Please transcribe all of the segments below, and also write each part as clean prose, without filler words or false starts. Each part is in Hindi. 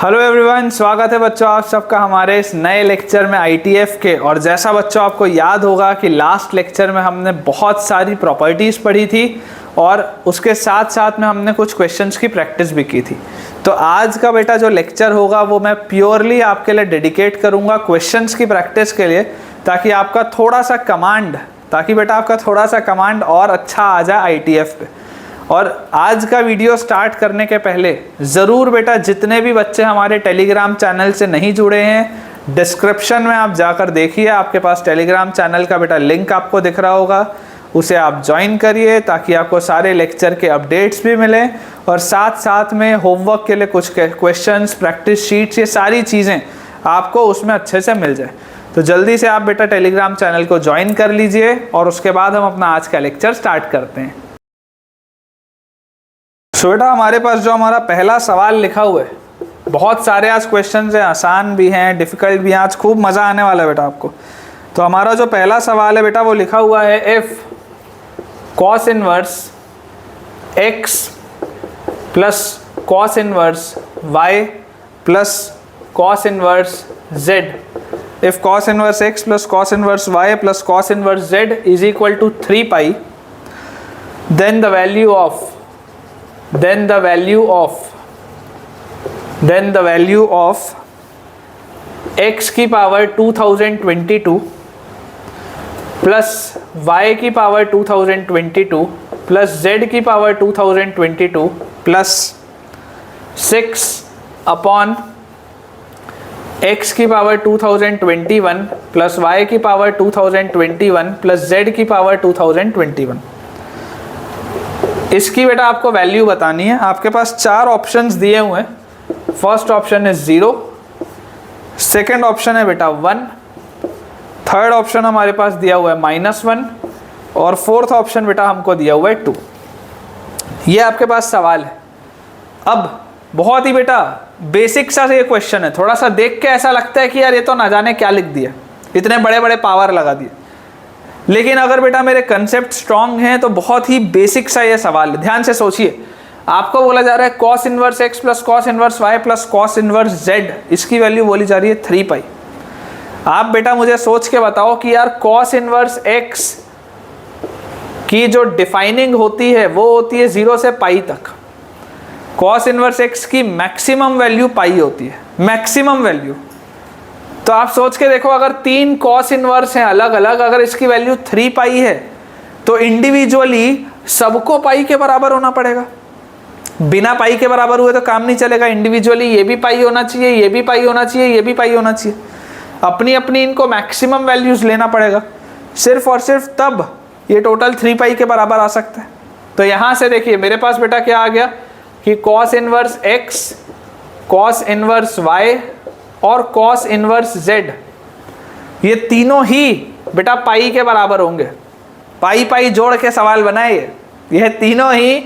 हेलो एवरीवन, स्वागत है बच्चों आप सबका हमारे इस नए लेक्चर में आईटीएफ के। और जैसा बच्चों आपको याद होगा कि लास्ट लेक्चर में हमने बहुत सारी प्रॉपर्टीज़ पढ़ी थी और उसके साथ साथ में हमने कुछ क्वेश्चंस की प्रैक्टिस भी की थी। तो आज का बेटा जो लेक्चर होगा वो मैं प्योरली आपके लिए डेडिकेट करूँगा क्वेश्चंस की प्रैक्टिस के लिए, ताकि आपका थोड़ा सा कमांड और अच्छा आ जाए आईटीएफ पे। और आज का वीडियो स्टार्ट करने के पहले ज़रूर बेटा जितने भी बच्चे हमारे टेलीग्राम चैनल से नहीं जुड़े हैं, डिस्क्रिप्शन में आप जाकर देखिए, आपके पास टेलीग्राम चैनल का बेटा लिंक आपको दिख रहा होगा, उसे आप ज्वाइन करिए ताकि आपको सारे लेक्चर के अपडेट्स भी मिलें और साथ साथ में होमवर्क के लिए कुछ क्वेश्चंस, प्रैक्टिस शीट्स, ये सारी चीज़ें आपको उसमें अच्छे से मिल जाए। तो जल्दी से आप बेटा टेलीग्राम चैनल को ज्वाइन कर लीजिए और उसके बाद हम अपना आज का लेक्चर स्टार्ट करते हैं। तो बेटा हमारे पास जो हमारा पहला सवाल लिखा हुआ है, बहुत सारे आज क्वेश्चंस हैं, आसान भी हैं, डिफ़िकल्ट भी हैं, आज खूब मज़ा आने वाला है बेटा आपको। तो हमारा जो पहला सवाल है बेटा वो लिखा हुआ है, if cos inverse x plus cos inverse y plus cos inverse z, if cos inverse x plus cos inverse y plus cos inverse z is equal to 3 pi, then the value of x की पावर 2022 प्लस y की पावर 2022 प्लस z की पावर 2022 प्लस 6 अपॉन x की पावर 2021 प्लस y की पावर 2021 प्लस z की पावर 2021। इसकी बेटा आपको वैल्यू बतानी है। आपके पास 4 ऑप्शंस दिए हुए हैं। फर्स्ट ऑप्शन है 0, सेकंड ऑप्शन है बेटा 1, थर्ड ऑप्शन हमारे पास दिया हुआ है -1 और फोर्थ ऑप्शन बेटा हमको दिया हुआ है 2। ये आपके पास सवाल है। अब बहुत ही बेटा बेसिक सा ये क्वेश्चन है, थोड़ा सा देख के ऐसा लगता है कि यार ये तो ना जाने क्या लिख दिया, इतने बड़े बड़े पावर लगा दिए। लेकिन अगर बेटा मेरे कंसेप्ट स्ट्रांग हैं तो बहुत ही बेसिक सा ये सवाल है। ध्यान से सोचिए, आपको बोला जा रहा है cos inverse x plus cos inverse y plus cos inverse z, इसकी वैल्यू बोली जा रही है 3 पाई। आप बेटा मुझे सोच के बताओ कि यार कॉस इनवर्स x की जो डिफाइनिंग होती है वो होती है 0 से पाई तक। कॉस इनवर्स x की मैक्सिमम वैल्यू पाई होती है, मैक्सिमम वैल्यू। तो आप सोच के देखो, अगर 3 कॉस इनवर्स हैं अलग अलग, अगर इसकी वैल्यू 3 पाई है तो इंडिविजुअली सबको पाई के बराबर होना पड़ेगा। बिना पाई के बराबर हुए तो काम नहीं चलेगा। इंडिविजुअली ये भी पाई होना चाहिए, ये भी पाई होना चाहिए, ये भी पाई होना चाहिए। अपनी अपनी इनको मैक्सिमम वैल्यूज लेना पड़ेगा, सिर्फ और सिर्फ तब ये टोटल 3 पाई के बराबर आ सकता है। तो यहाँ से देखिए मेरे पास बेटा क्या आ गया कि cos inverse x, cos inverse y और कॉस इनवर्स z, ये तीनों ही बेटा पाई के बराबर होंगे। पाई पाई जोड़ के सवाल बनाए, ये तीनों ही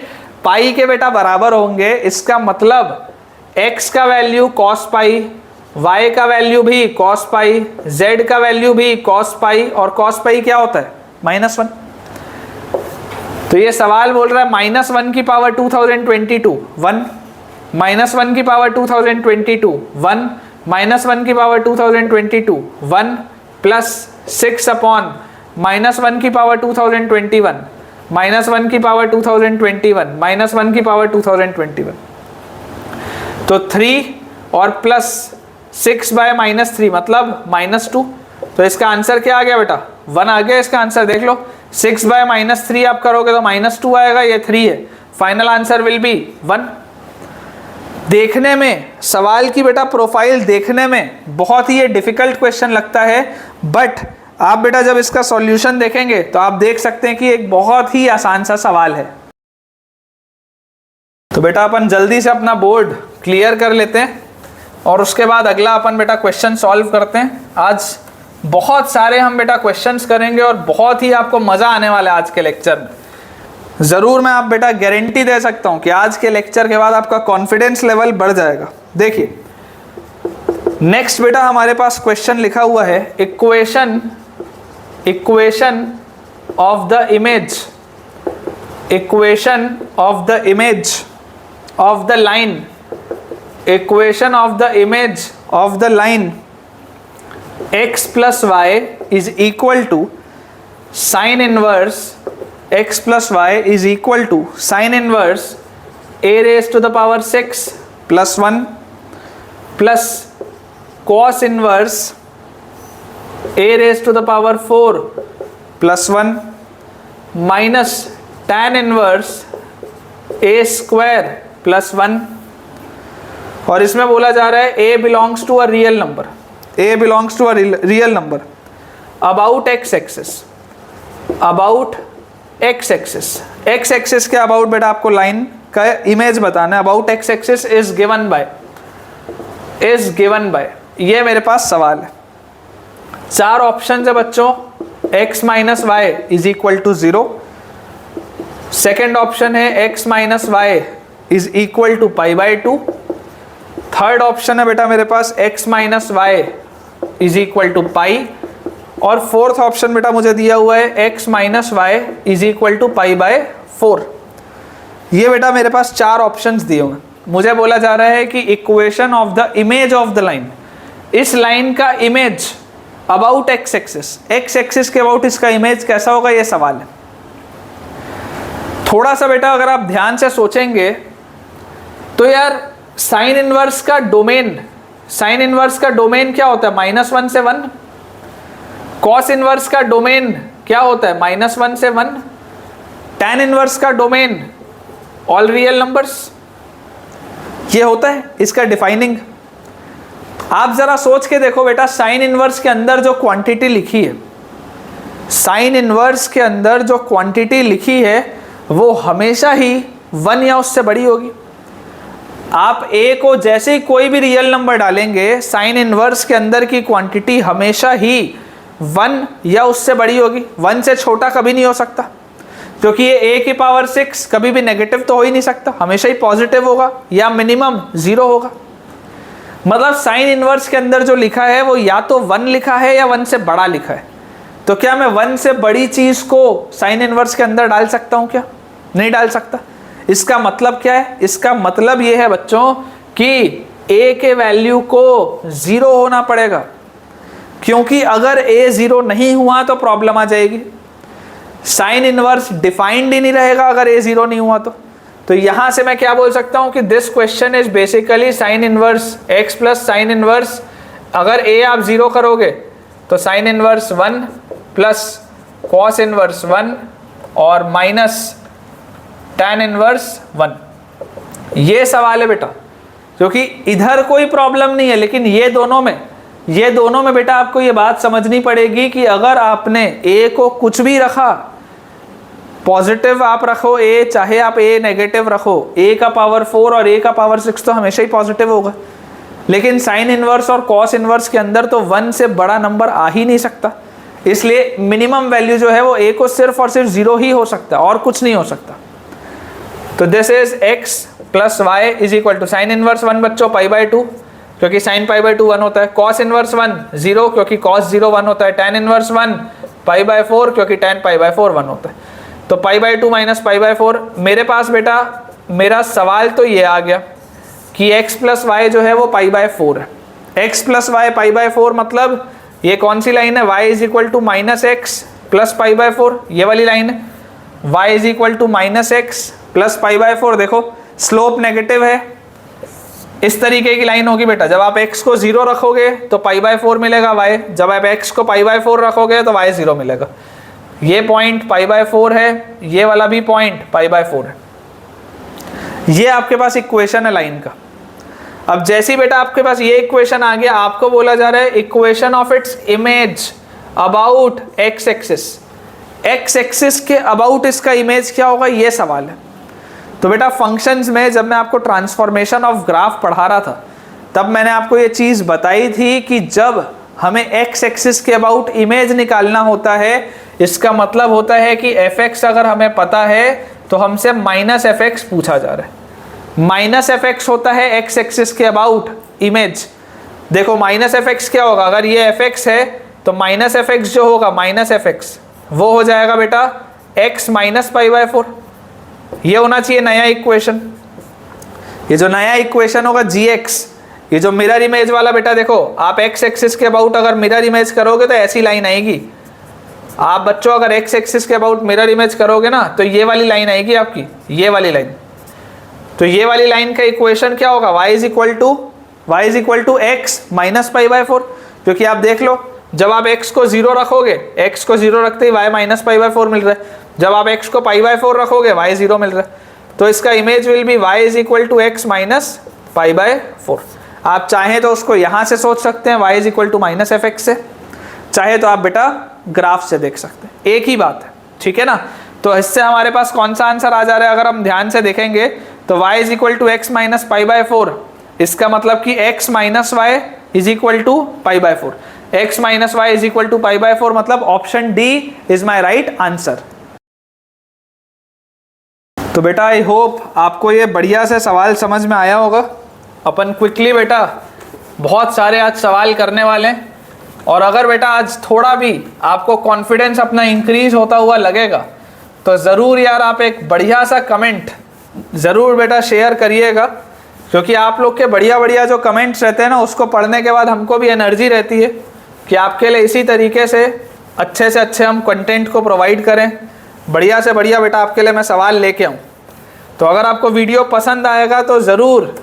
पाई के बेटा बराबर होंगे। इसका मतलब x का वैल्यू कॉस पाई, y का वैल्यू भी कॉस पाई, z का वैल्यू भी कॉस पाई, और कॉस पाई क्या होता है -1। तो ये सवाल बोल रहा है -1 की पावर 2022 1, -1 की पावर 2022 1, -1 की पावर 2022 1 प्लस 6 अपॉन -1 की पावर 2021 -1 की पावर 2021 -1 की पावर 2021। तो 3 और प्लस 6 बाय -3 मतलब -2। तो इसका आंसर क्या आ गया बेटा 1 आ गया। इसका आंसर देख लो, 6 बाय -3 आप करोगे तो -2 आएगा, ये 3 है। Final answer will be 1। देखने में सवाल की बेटा प्रोफाइल देखने में बहुत ही ये डिफिकल्ट क्वेश्चन लगता है, बट आप बेटा जब इसका सॉल्यूशन देखेंगे तो आप देख सकते हैं कि एक बहुत ही आसान सा सवाल है। तो बेटा अपन जल्दी से अपना बोर्ड क्लियर कर लेते हैं और उसके बाद अगला अपन बेटा क्वेश्चन सॉल्व करते हैं। आज बहुत सारे हम बेटा क्वेश्चंस करेंगे और बहुत ही आपको मज़ा आने वाला है आज के लेक्चर में। ज़रूर मैं आप बेटा गारंटी दे सकता हूं कि आज के लेक्चर के बाद आपका कॉन्फिडेंस लेवल बढ़ जाएगा। देखिए नेक्स्ट बेटा हमारे पास क्वेश्चन लिखा हुआ है, equation of the image of the line equation of the image of the line x plus y is equal to sine inverse x plus y is equal to sine inverse a raise to the power 6 plus 1 plus cos inverse a raise to the power 4 plus 1 minus tan inverse a square plus 1, और इसमें बोला जा रहा है a belongs to a real number, a belongs to a real number about x axis, about x axis, x axis के अबाउट बेटा आपको लाइन का इमेज बताना है। About x axis is given by, ये मेरे पास सवाल है। 4 ऑप्शन है बच्चों, x minus y is equal to 0, second option है x minus y is equal to pi by 2, third option है बेटा मेरे पास x minus y is equal to pi, और फोर्थ ऑप्शन बेटा मुझे दिया हुआ है x minus y is equal to pi by 4। ये बेटा मेरे पास 4 ऑप्शंस दिए हुए हैं। मुझे बोला जा रहा है कि equation of the image of the line, इस लाइन का इमेज अबाउट x एक्सिस के अबाउट इसका इमेज कैसा होगा, ये सवाल है। थोड़ा सा बेटा अगर आप ध्यान से सोचेंगे तो यार साइन इनवर्स का डोमेन, साइन इनवर्स का डोमेन क्या होता है, -1 से 1। कॉस इनवर्स का डोमेन क्या होता है, -1 से 1। टैन इनवर्स का डोमेन ऑल रियल नंबर्स, ये होता है इसका डिफाइनिंग। आप जरा सोच के देखो बेटा, साइन इनवर्स के अंदर जो क्वांटिटी लिखी है, साइन इनवर्स के अंदर जो क्वांटिटी लिखी है वो हमेशा ही 1 या उससे बड़ी होगी। आप a को जैसे ही कोई भी रियल नंबर डालेंगे, साइन इनवर्स के अंदर की क्वांटिटी हमेशा ही 1 या उससे बड़ी होगी, 1 से छोटा कभी नहीं हो सकता, क्योंकि ये a की पावर 6 कभी भी नेगेटिव तो हो ही नहीं सकता, हमेशा ही पॉजिटिव होगा या मिनिमम 0 होगा। मतलब साइन इनवर्स के अंदर जो लिखा है वो या तो 1 लिखा है या 1 से बड़ा लिखा है। तो क्या मैं 1 से बड़ी चीज को साइन इनवर्स के अंदर डाल सकता हूँ क्या? नहीं डाल सकता। इसका मतलब क्या है? इसका मतलब ये है बच्चों कि a के वैल्यू को 0 होना पड़ेगा, क्योंकि अगर a 0 नहीं हुआ तो प्रॉब्लम आ जाएगी। साइन इनवर्स डिफाइंड ही नहीं रहेगा अगर a 0 नहीं हुआ तो यहां से मैं क्या बोल सकता हूं कि this question is basically sign inverse x plus sine inverse. अगर a आप 0 करोगे तो sine inverse 1 plus cos inverse 1 और माइनस टैन इनवर्स 1। ये सवाल है बेटा, क्योंकि इधर कोई प्रॉब्लम नहीं है, लेकिन ये दोनों में बेटा आपको ये बात समझनी पड़ेगी कि अगर आपने a को कुछ भी रखा, पॉजिटिव आप रखो a, चाहे आप a नेगेटिव रखो, a का पावर 4 और a का पावर 6 तो हमेशा ही पॉजिटिव होगा, लेकिन साइन इनवर्स और कॉस इनवर्स के अंदर तो 1 से बड़ा नंबर आ ही नहीं सकता। इसलिए मिनिमम वैल्यू जो है वो a को सिर्फ और सिर्फ 0 ही हो सकता है और कुछ नहीं हो सकता। तो this is x plus y is equal to sine inverse 1 बच्चों पाई बाई 2, क्योंकि साइन पाई बाई 2 1 होता है, कॉस इनवर्स 1 0 क्योंकि कॉस 0 1 होता है, टैन इनवर्स 1 पाई बाई 4 क्योंकि टैन पाई बाई 4 1 होता है। तो पाई बाई 2 माइनस पाई बाई 4। मेरे पास बेटा मेरा सवाल तो ये आ गया कि x प्लस वाई जो है वो पाई बाई 4 है। x plus y pi by 4 मतलब ये कौन सी लाइन है, y is equal to minus x plus pi by 4, ये वाली लाइन है। y is equal to minus x plus pi by 4, देखो स्लोप नेगेटिव है, इस तरीके की लाइन होगी बेटा। जब आप x को 0 रखोगे तो पाई बाई 4 मिलेगा y, जब आप x को पाई बाई 4 रखोगे तो y 0 मिलेगा। ये पॉइंट पाई बाई 4 है, ये वाला भी पॉइंट पाई बाई 4 है। ये आपके पास इक्वेशन है लाइन का। अब जैसे ही बेटा आपके पास ये इक्वेशन आ गया, आपको बोला जा रहा है equation of its image about x axis, x axis के अबाउट इसका इमेज क्या होगा, ये सवाल है। तो बेटा फंक्शंस में जब मैं आपको ट्रांसफॉर्मेशन ऑफ ग्राफ पढ़ा रहा था तब मैंने आपको ये चीज़ बताई थी कि जब हमें x एक्सिस के अबाउट इमेज निकालना होता है, इसका मतलब होता है कि fx अगर हमें पता है तो हमसे माइनस fx पूछा जा रहा है। माइनस fx होता है x एक्सिस के अबाउट इमेज। देखो माइनस fx क्या होगा, अगर ये fx है तो माइनस fx जो होगा माइनस fx वो हो जाएगा बेटा x माइनस पाई बाई 4। ये होना चाहिए नया इक्वेशन। ये जो नया इक्वेशन होगा gx, ये जो मिरर इमेज वाला बेटा देखो, आप x एक्सिस के अबाउट अगर मिरर इमेज करोगे तो ऐसी लाइन आएगी। आप बच्चों अगर x एक्सिस के अबाउट मिरर इमेज करोगे ना तो ये वाली लाइन आएगी आपकी, ये वाली लाइन। तो ये वाली लाइन का इक्वेशन क्या होगा, y is equal to x minus pi by 4, क्योंकि आप देख लो जब आप x को 0 रखोगे, x को 0 रखते ही y माइनस पाई बाय 4 मिल रहा है, जब आप x को पाई बाय 4 रखोगे y 0 मिल रहा है। तो इसका image will be y is equal to x minus pi by 4। आप चाहें तो उसको यहाँ से सोच सकते हैं y is equal to minus f x से, चाहे तो आप बेटा ग्राफ से देख सकते हैं, एक ही बात है, ठीक है ना। तो इससे हमारे पास कौन सा आंसर आ जा रहा है, अगर हम ध्यान से देखेंगे तो y is equal to x minus pi by 4, इसका मतलब कि x minus y is equal to pi by 4, x minus y is equal to pi by 4, मतलब option D is my right answer. तो बेटा आई होप आपको ये बढ़िया से सवाल समझ में आया होगा। अपन क्विकली बेटा बहुत सारे आज सवाल करने वाले हैं, और अगर बेटा आज थोड़ा भी आपको कॉन्फिडेंस अपना इंक्रीज होता हुआ लगेगा तो ज़रूर यार आप एक बढ़िया सा कमेंट ज़रूर बेटा शेयर करिएगा, क्योंकि आप लोग के बढ़िया बढ़िया जो कमेंट्स रहते हैं ना, उसको पढ़ने के बाद हमको भी एनर्जी रहती है कि आपके लिए इसी तरीके से अच्छे हम कंटेंट को प्रोवाइड करें, बढ़िया से बढ़िया बेटा आपके लिए मैं सवाल लेके आऊँ। तो अगर आपको वीडियो पसंद आएगा तो ज़रूर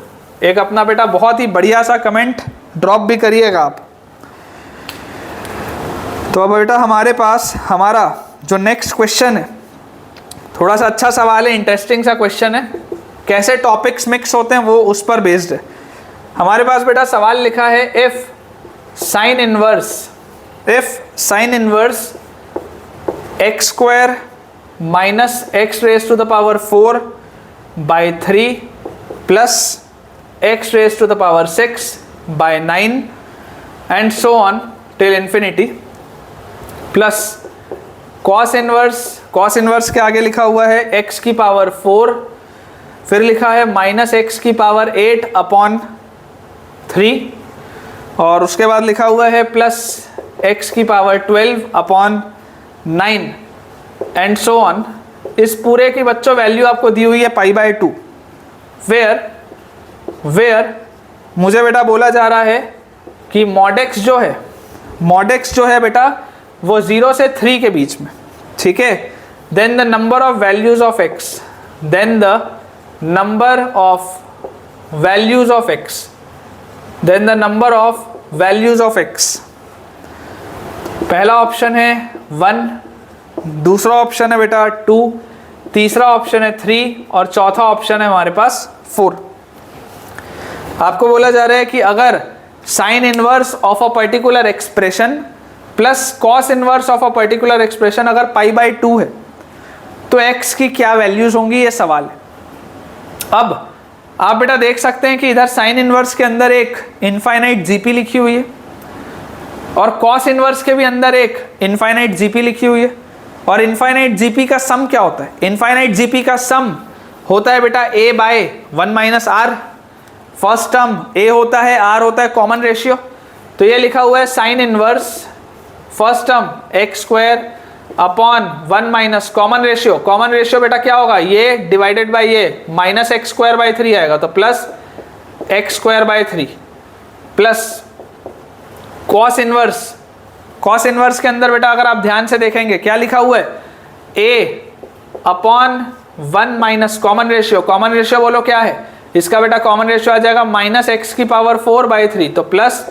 एक अपना बेटा बहुत ही बढ़िया सा कमेंट ड्रॉप भी करिएगा आप। तो अब बेटा हमारे पास हमारा जो नेक्स्ट क्वेश्चन है, थोड़ा सा अच्छा सवाल है, इंटरेस्टिंग सा क्वेश्चन है, कैसे टॉपिक्स मिक्स होते हैं वो उस पर बेस्ड है। हमारे पास बेटा सवाल लिखा है if sine inverse x square minus x raise to the power 4 by 3 plus x raise to the power 6 by 9 and so on till infinity, plus cos inverse के आगे लिखा हुआ है x की पावर 4, फिर लिखा है माइनस एक्स की पावर 8 अपॉन 3, और उसके बाद लिखा हुआ है प्लस x की power 12 upon 9 and so on. इस पूरे की बच्चों वैल्यू आपको दी हुई है पाई बाय 2, वेयर मुझे बेटा बोला जा रहा है कि मॉड एक्स जो है बेटा वो 0 से 3 के बीच में, ठीक है। Then the number of values of x, पहला ऑप्शन है 1, दूसरा ऑप्शन है बेटा 2, तीसरा ऑप्शन है 3 और चौथा ऑप्शन है हमारे पास 4। आपको बोला जा रहा है कि अगर sine inverse of a particular expression plus cos inverse of a particular expression अगर पाई बाय 2 है तो x की क्या वैल्यूज होंगी, ये सवाल है। अब आप बेटा देख सकते हैं कि इधर साइन इनवर्स के अंदर एक इनफाइनाइट जीपी लिखी हुई है और कॉस इनवर्स के भी अंदर एक इनफाइनाइट जीपी लिखी हुई है, और इनफाइनाइट जीपी का सम क्या होता है, इनफाइनाइट जीपी का सम होता है बेटा a by 1 minus r, first term a होता है, r होता है कॉमन रेशियो। तो ये लिखा हुआ है sine inverse first term x square upon 1 minus common ratio बेटा क्या होगा, ये डिवाइडेड बाय ये माइनस एक्स स्क्वायर बाय 3 आएगा, तो plus x square by 3 plus cos inverse के अंदर बेटा अगर आप ध्यान से देखेंगे क्या लिखा हुआ है, a upon 1 minus common ratio बोलो क्या है, इसका बेटा कॉमन रेशियो आ जाएगा माइनस एक्स की पावर 4 बाय 3, तो प्लस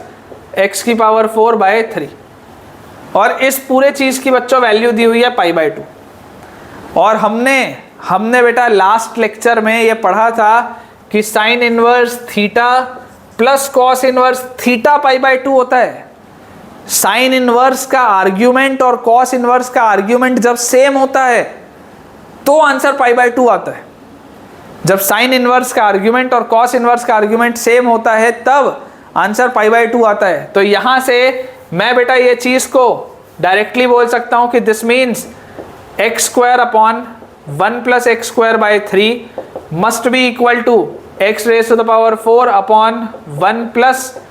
एक्स की पावर 4 बाय 3, और इस पूरे चीज की बच्चों वैल्यू दी हुई है पाई बाय 2। और हमने बेटा लास्ट लेक्चर में ये पढ़ा था कि sine inverse theta plus cos inverse theta pi by 2 होता है। साइन इनवर्स का आर्ग्यूमेंट और कॉस इनवर्स का आर्ग्यूमेंट जब सेम होता है तो आंसर पाई बाय 2 आता है। जब साइन इनवर्स का आर्ग्यूमेंट और कॉस इनवर्स का आर्ग्यूमेंट सेम होता है तब आंसर पाई बाय 2 आता है। तो यहां से मैं बेटा ये चीज को डायरेक्टली बोल सकता हूं कि this means x square upon 1 plus x square by 3 must be equal to x raise to the power 4 upon 1 plus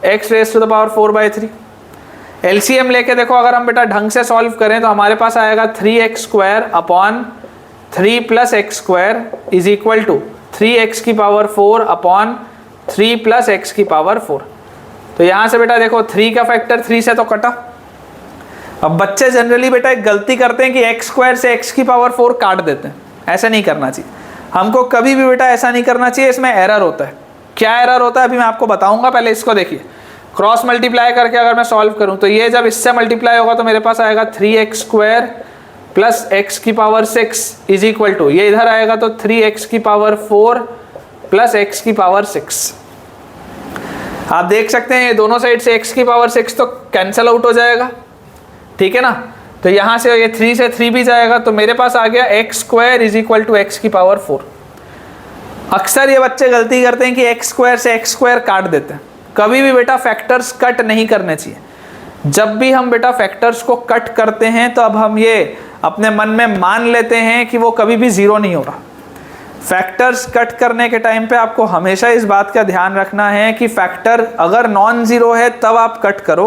x raise to the power 4 by 3। LCM लेके देखो अगर हम बेटा ढंग से सॉल्व करें तो हमारे पास आएगा 3x square upon 3 plus x square is equal to 3x की पावर 4 अपॉन 3 प्लस x की पावर 4। तो यहाँ से बेटा देखो 3 का फैक्टर 3 से तो कटा। अब बच्चे जनरली बेटा एक गलती करते हैं कि x स्क्वायर से x की पावर 4 काट देते हैं, ऐसा नहीं करना चाहिए। हमको कभी भी बेटा ऐसा नहीं करना चाहिए, इसमें एरर होता है। क्या एरर होता है अभी मैं आपको बताऊंगा, पहले इसको देखिए। क्रॉस मल्टीप्लाई करके अगर मैं सॉल्व करूं तो ये जब इससे मल्टीप्लाई होगा तो मेरे पास आएगा 3x स्क्वायर प्लस x की पावर 6 इज इक्वल टू, ये इधर आएगा तो 3x की पावर 4 प्लस x की पावर 6। आप देख सकते हैं ये दोनों साइड से x की पावर 6 तो कैंसिल आउट हो जाएगा, ठीक है ना। तो यहाँ से ये 3 से 3 भी जाएगा तो मेरे पास आ गया x square is equal to x की पावर 4। अक्सर ये बच्चे गलती करते हैं कि x स्क्वायर से x स्क्वायर काट देते हैं। कभी भी बेटा फैक्टर्स कट नहीं करने चाहिए। जब भी हम बेटा फैक्टर्स को कट करते हैं तो अब हम ये अपने मन में मान लेते हैं कि वो कभी भी जीरो नहीं हो रहा। फैक्टर्स कट करने के टाइम पे आपको हमेशा इस बात का ध्यान रखना है कि फैक्टर अगर नॉन जीरो है तब आप कट करो,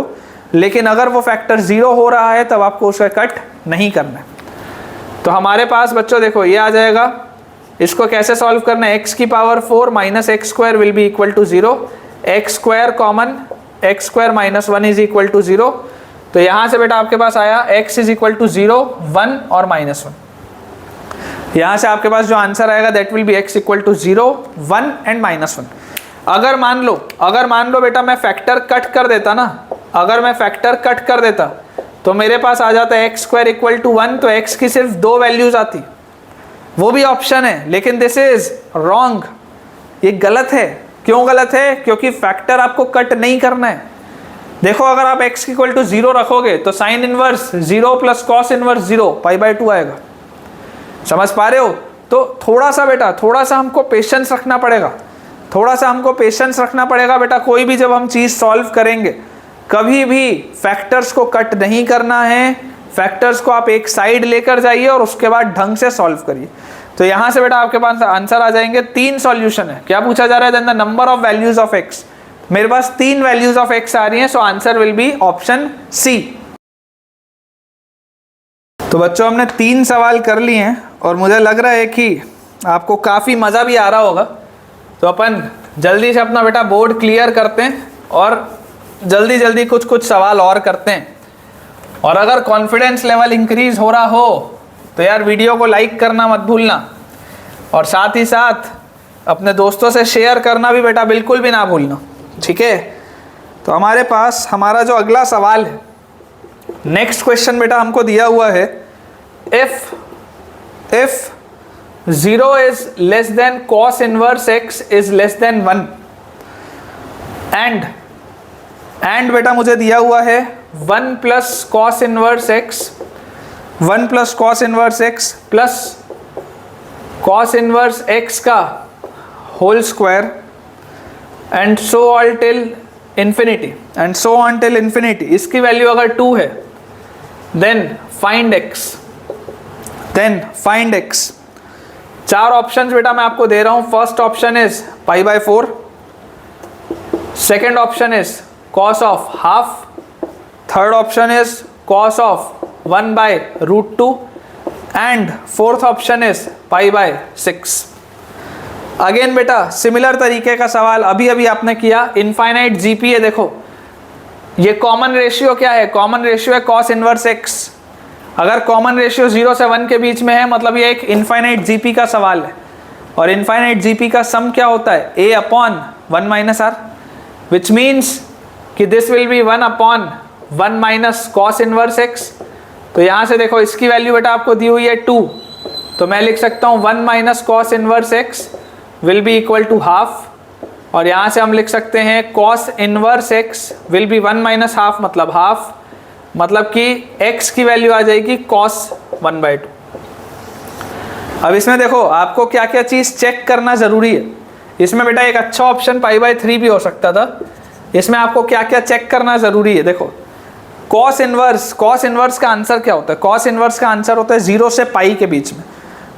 लेकिन अगर वो फैक्टर जीरो हो रहा है तब आपको उसे कट नहीं करना है। तो हमारे पास बच्चों देखो ये आ जाएगा, इसको कैसे सॉल्व करना है, x की power 4 minus x square will be equal to 0, x square common, x square minus 1 is equal to 0। तो यहाँ से बेटा आपके पास आया x इज इक्वल टू 0, 1 और माइनस 1। यहाँ से आपके पास जो आंसर आएगा that will be x equal to 0, 1 and minus 1। अगर मान लो बेटा मैं फैक्टर कट कर देता ना, अगर मैं फैक्टर कट कर देता तो मेरे पास आ जाता है एक्स स्क्वायर इक्वल टू 1, तो x की सिर्फ 2 वैल्यूज आती, वो भी ऑप्शन है, लेकिन दिस इज रॉन्ग, ये गलत है। क्यों गलत है? क्योंकि फैक्टर आपको कट नहीं करना है। देखो अगर आप x इक्वल टू 0 रखोगे तो sine inverse 0 plus cos inverse 0 π/2 आएगा। समझ पा रहे हो? तो थोड़ा सा बेटा, थोड़ा सा हमको पेशेंस रखना पड़ेगा, थोड़ा सा हमको पेशेंस रखना पड़ेगा बेटा। कोई भी जब हम चीज़ सॉल्व करेंगे कभी भी फैक्टर्स को कट नहीं करना है, फैक्टर्स को आप एक साइड लेकर जाइए और उसके बाद ढंग से सॉल्व करिए। तो यहाँ से बेटा आपके पास आंसर आ जाएंगे, 3 सॉल्यूशन है। क्या पूछा जा रहा है? Then the number of values of x। मेरे पास 3 वैल्यूज ऑफ x आ रही हैं, so answer will be option C. तो बच्चों हमने 3 सवाल कर लिए हैं और मुझे लग रहा है कि आपको काफ़ी मज़ा भी आ रहा होगा। तो अपन जल्दी से अपना बेटा बोर्ड क्लियर करते हैं और जल्दी जल्दी कुछ सवाल और करते हैं। और अगर कॉन्फिडेंस लेवल इंक्रीज हो रहा हो तो यार वीडियो को लाइक करना मत भूलना, और साथ ही साथ अपने दोस्तों से शेयर करना भी बेटा बिल्कुल भी ना भूलना, ठीक है। तो हमारे पास हमारा जो अगला सवाल है, नेक्स्ट क्वेश्चन बेटा हमको दिया हुआ है, if 0 is less than cos inverse x is less than 1 and बेटा मुझे दिया हुआ है 1 plus cos inverse x, 1 plus cos inverse x plus cos inverse x का whole square and so all till infinity, and so on till infinity. इसकी वैल्यू अगर 2 है देन फाइंड x। 4 ऑप्शंस बेटा मैं आपको दे रहा हूं। First option is π/4, second option is cos of half, third option is cos of 1/√2 and fourth option is π/6। Again बेटा सिमिलर तरीके का सवाल अभी आपने किया, इनफाइनाइट जीपी है। देखो ये कॉमन रेशियो क्या है? कॉमन रेशियो है cos इनवर्स x। अगर कॉमन रेशियो 0 से 1 के बीच में है मतलब ये एक इनफाइनाइट जीपी का सवाल है, और इनफाइनाइट जीपी का सम क्या होता है? a upon 1 minus r, which means कि this will be 1 upon 1 minus cos inverse x। तो यहाँ से देखो इसकी वैल्यू बेटा आपको दी हुई है 2, तो मैं लिख सकता हूँ 1 minus cos inverse x will be equal to half, और यहाँ से हम लिख सकते हैं cos inverse x will be 1 minus half मतलब हाफ, मतलब कि x की वैल्यू आ जाएगी cos 1/2। अब इसमें देखो आपको क्या क्या चीज़ चेक करना ज़रूरी है। इसमें बेटा एक अच्छा ऑप्शन π/3 भी हो सकता था। इसमें आपको क्या क्या चेक करना ज़रूरी है? देखो cos इनवर्स का आंसर क्या होता है? cos इनवर्स का आंसर होता है 0 से पाई के बीच में,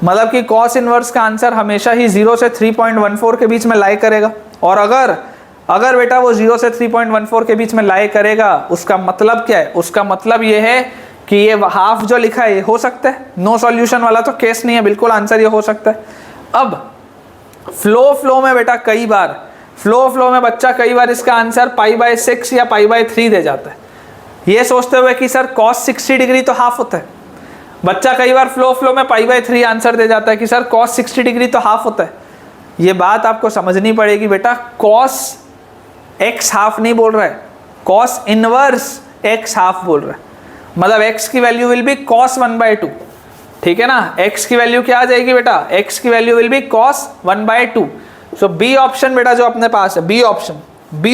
मतलब कि cos इनवर्स का आंसर हमेशा ही 0 से 3.14 के बीच में लाई करेगा। और अगर बेटा वो 0 से 3.14 के बीच में लाई करेगा, उसका मतलब क्या है? उसका मतलब ये है कि ये हाफ जो लिखा है ये हो सकता है, नो सॉल्यूशन वाला तो केस नहीं है, बिल्कुल आंसर ये हो सकता है। अब फ्लो में बेटा कई बार फ्लो में बच्चा कई बार इसका आंसर π/6 या π/3 दे जाता है, ये सोचते हुए कि सर cos 60 डिग्री तो हाफ होता है। बच्चा कई बार फ्लो में π/3 आंसर दे जाता है कि सर cos 60 डिग्री तो हाफ होता है। ये बात आपको समझनी पड़ेगी बेटा, cos x हाफ नहीं बोल रहा है, cos इनवर्स x हाफ बोल रहा है। मतलब x की वैल्यू विल बी cos 1/2, ठीक है ना। x की वैल्यू क्या आ जाएगी बेटा, x की value will be cos 1/2। So B option बेटा जो अपने पास है, B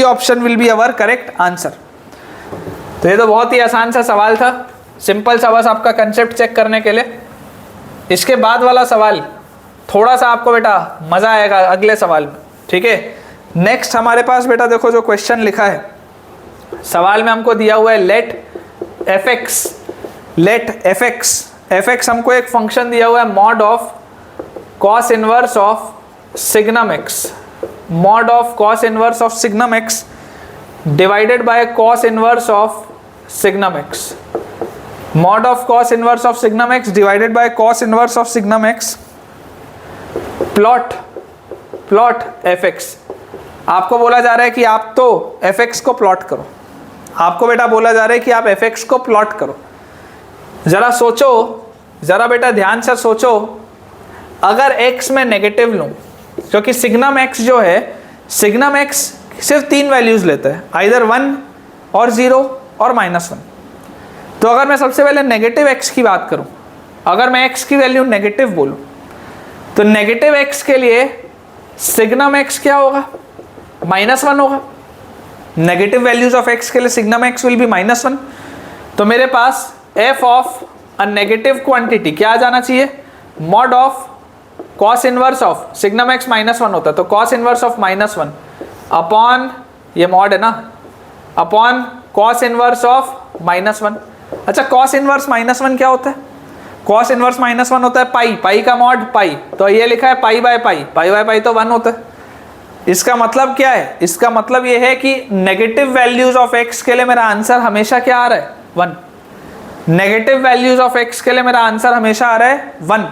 option will be our correct answer. तो ये तो बहुत ही आसान सा सवाल था, सिंपल सा, बस आपका कंसेप्ट चेक करने के लिए। इसके बाद वाला सवाल थोड़ा सा आपको बेटा मजा आएगा अगले सवाल में, ठीक है। नेक्स्ट हमारे पास बेटा देखो जो क्वेश्चन लिखा है, सवाल में हमको दिया हुआ है लेट एफ एक्स हमको एक फंक्शन दिया हुआ है mod of cos inverse of signum x, mod of cos inverse of signum x divided by cos inverse of signum x, mod of cos inverse of signum x divided by cos inverse of signum x, plot F x. आपको बोला जा रहा है कि आप तो एफ एक्स को प्लॉट करो, आपको बेटा बोला जा रहा है कि आप एफ एक्स को प्लॉट करो। जरा सोचो, जरा बेटा ध्यान से सोचो, अगर x में नेगेटिव लूं, क्योंकि सिग्नम x जो है, सिग्नम x सिर्फ 3 वैल्यूज लेता है, आइदर 1 और 0 और -1। तो अगर मैं सबसे पहले नेगेटिव x की बात करूं, अगर मैं x की वैल्यू नेगेटिव बोलूं, तो नेगेटिव x के लिए सिग्नम x क्या होगा, -1 होगा। नेगेटिव वैल्यूज ऑफ x के लिए सिग्नम x विल बी -1। तो मेरे पास f of a negative quantity क्या आ जाना चाहिए, mod of cos inverse of signum x -1 होता है, तो कॉस इनवर्स ऑफ -1 अपॉन, ये मॉड है ना, अपॉन कॉस इनवर्स ऑफ -1। अच्छा, कॉस इनवर्स -1 क्या होता है, कॉस इनवर्स -1 होता है पाई का मॉड पाई, तो ये लिखा है पाई तो 1 होता है। इसका मतलब क्या है, इसका मतलब ये है कि नेगेटिव वैल्यूज ऑफ x के लिए मेरा आंसर हमेशा क्या आ रहा है, 1। नेगेटिव वैल्यूज ऑफ x के लिए मेरा आंसर हमेशा आ रहा है 1।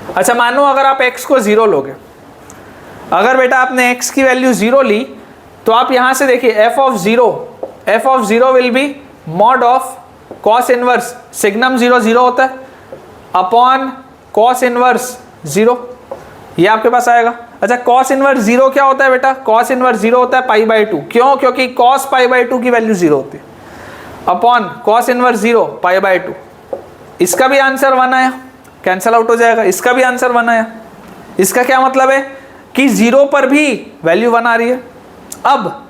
अच्छा, मानो अगर आप x को 0 लोगे, अगर बेटा आपने x की वैल्यू 0 ली, तो आप यहां से देखिए f of 0 will be mod of cos inverse signum 0 होता है अपॉन कॉस इनवर्स 0, ये आपके पास आएगा। अच्छा, कॉस इनवर्स 0 क्या होता है बेटा, कॉस इनवर्स 0 होता है π/2, क्यों, क्योंकि कॉस π/2 की वैल्यू 0 होती है, अपॉन कॉस इनवर्स 0 π/2। इसका भी आंसर 1 आया, कैंसल आउट हो जाएगा, इसका भी आंसर 1 आया। इसका क्या मतलब है कि 0 पर भी वैल्यू 1 आ रही है। अब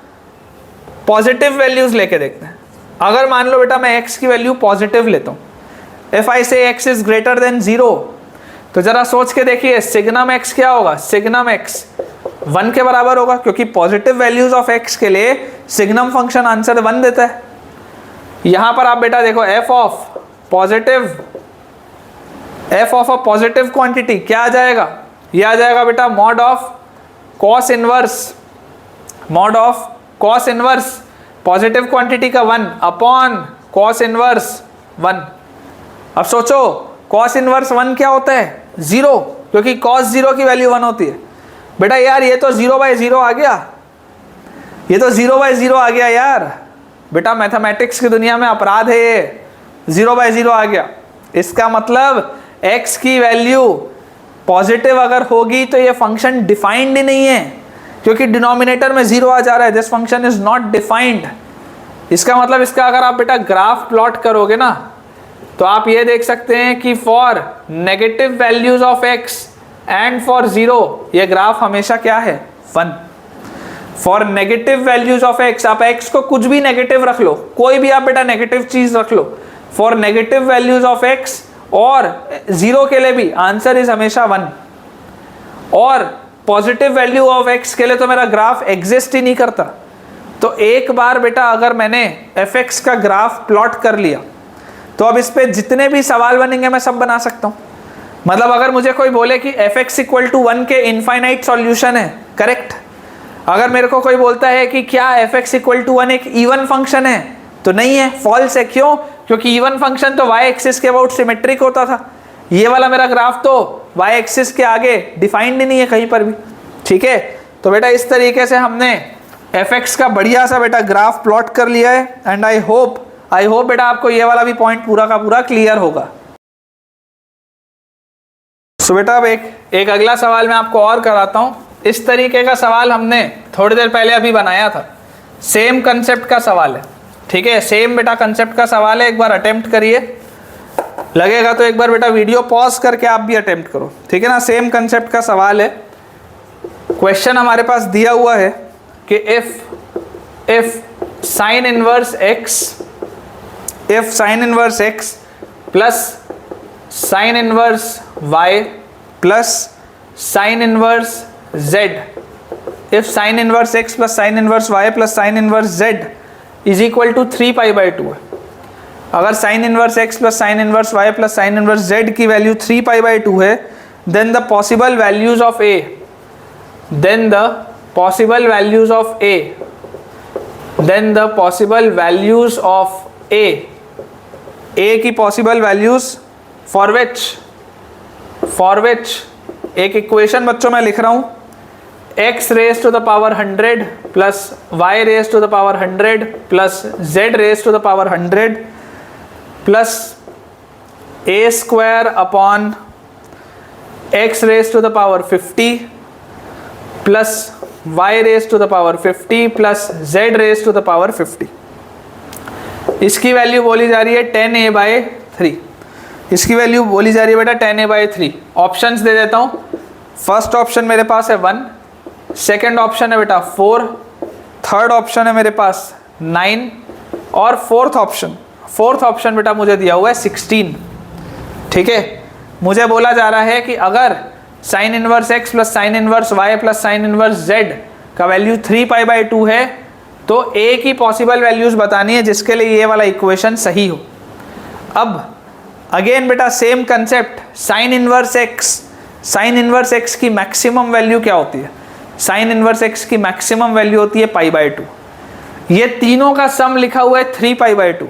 पॉजिटिव वैल्यूज लेके देखते हैं। अगर मान लो बेटा मैं x की वैल्यू पॉजिटिव लेता हूँ, इफ आई से x इज ग्रेटर देन 0, तो जरा सोच के देखिए सिग्नम x क्या होगा, सिग्नम x 1 के बराबर होगा, क्योंकि पॉजिटिव वैल्यूज ऑफ x के लिए सिग्नम फंक्शन आंसर 1 देता है। यहां पर आप बेटा देखो f of a positive quantity क्या आ जाएगा, ये आ जाएगा बेटा mod of cos inverse positive quantity का 1 अपॉन कॉस इनवर्स 1। अब सोचो कॉस इनवर्स 1 क्या होता है, 0, क्योंकि कॉस 0 की वैल्यू 1 होती है। बेटा यार ये तो 0/0 आ गया, ये तो 0/0 आ गया यार। बेटा मैथमेटिक्स की दुनिया में अपराध है ये, 0/0 आ गया। इसका मतलब x की वैल्यू पॉजिटिव अगर होगी तो ये फंक्शन डिफाइंड ही नहीं है, क्योंकि डिनोमिनेटर में 0 आ जा रहा है। This function is not defined. इसका मतलब इसका अगर आप बेटा ग्राफ प्लॉट करोगे ना, तो आप ये देख सकते हैं कि for negative values of x and for 0 ये ग्राफ हमेशा क्या है, 1। For negative values of x, आप x को कुछ भी नेगेटिव रख लो, कोई भी आप बेटा नेगेटिव चीज रख लो, for negative values of x और 0 के लिए भी आंसर इज हमेशा 1। और पॉजिटिव वैल्यू ऑफ x के लिए तो मेरा ग्राफ एग्जिस्ट ही नहीं करता। तो एक बार बेटा अगर मैंने fx का ग्राफ प्लॉट कर लिया, तो अब इस पे जितने भी सवाल बनेंगे मैं सब बना सकता हूँ। मतलब अगर मुझे कोई बोले कि fx इक्वल टू 1 के इनफाइनाइट सॉल्यूशन है, करेक्ट। अगर मेरे को कोई बोलता है कि क्या fx इक्वल टू 1 एक इवन फंक्शन है, तो नहीं है, फॉल्स है। क्यों? क्योंकि इवन फंक्शन तो y एक्सिस के अबाउट सिमेट्रिक होता था। ये वाला मेरा ग्राफ तो y एक्सिस के आगे डिफाइंड ही नहीं है कहीं पर भी, ठीक है। तो बेटा इस तरीके से हमने fx का बढ़िया सा बेटा ग्राफ प्लॉट कर लिया है एंड आई होप बेटा आपको ये वाला भी पॉइंट पूरा का पूरा क्लियर होगा। सो बेटा अब एक अगला सवाल मैं आपको और कराता हूँ। इस तरीके का सवाल हमने थोड़ी देर पहले अभी बनाया था, सेम कंसेप्ट का सवाल है, ठीक है। सेम बेटा कंसेप्ट का सवाल है, एक बार अटेम्प्ट करिए, लगेगा तो एक बार बेटा वीडियो पॉज करके आप भी अटेम्प्ट करो, ठीक है ना। सेम कंसेप्ट का सवाल है। क्वेश्चन हमारे पास दिया हुआ है कि if sine inverse x plus sine inverse y plus sine inverse z, if sine inverse x plus sine inverse y plus sine inverse z is equal to 3π/2 है। अगर sine inverse x plus sine inverse y plus sine inverse z की वैल्यू 3π/2 है, then the possible values of a, then the possible values of a की possible values for which एक इक्वेशन बच्चों मैं लिख रहा हूँ, x raised to the power 100 plus y raised to the power 100 plus z raised to the power 100 plus a square upon x raised to the power 50 plus y raise to the power 50 plus z raise to the power 50। इसकी वैल्यू बोली जा रही है 10a/3। इसकी वैल्यू बोली जा रही है बेटा 10a/3। ऑप्शंस दे देता हूँ। फर्स्ट ऑप्शन मेरे पास है 1, सेकंड ऑप्शन है बेटा 4, थर्ड ऑप्शन है मेरे पास 9 और फोर्थ ऑप्शन बेटा मुझे दिया हुआ है 16, ठीक है। मुझे बोला जा रहा है कि अगर sine inverse x plus sine inverse y plus sine inverse z का वैल्यू 3π/2 है, तो a की पॉसिबल वैल्यूज बतानी है जिसके लिए ये वाला इक्वेशन सही हो। अब अगेन बेटा same concept, sign inverse x की मैक्सिमम वैल्यू क्या होती है? साइन इनवर्स x की मैक्सिमम वैल्यू होती है π/2। ये तीनों का सम लिखा हुआ है 3π/2,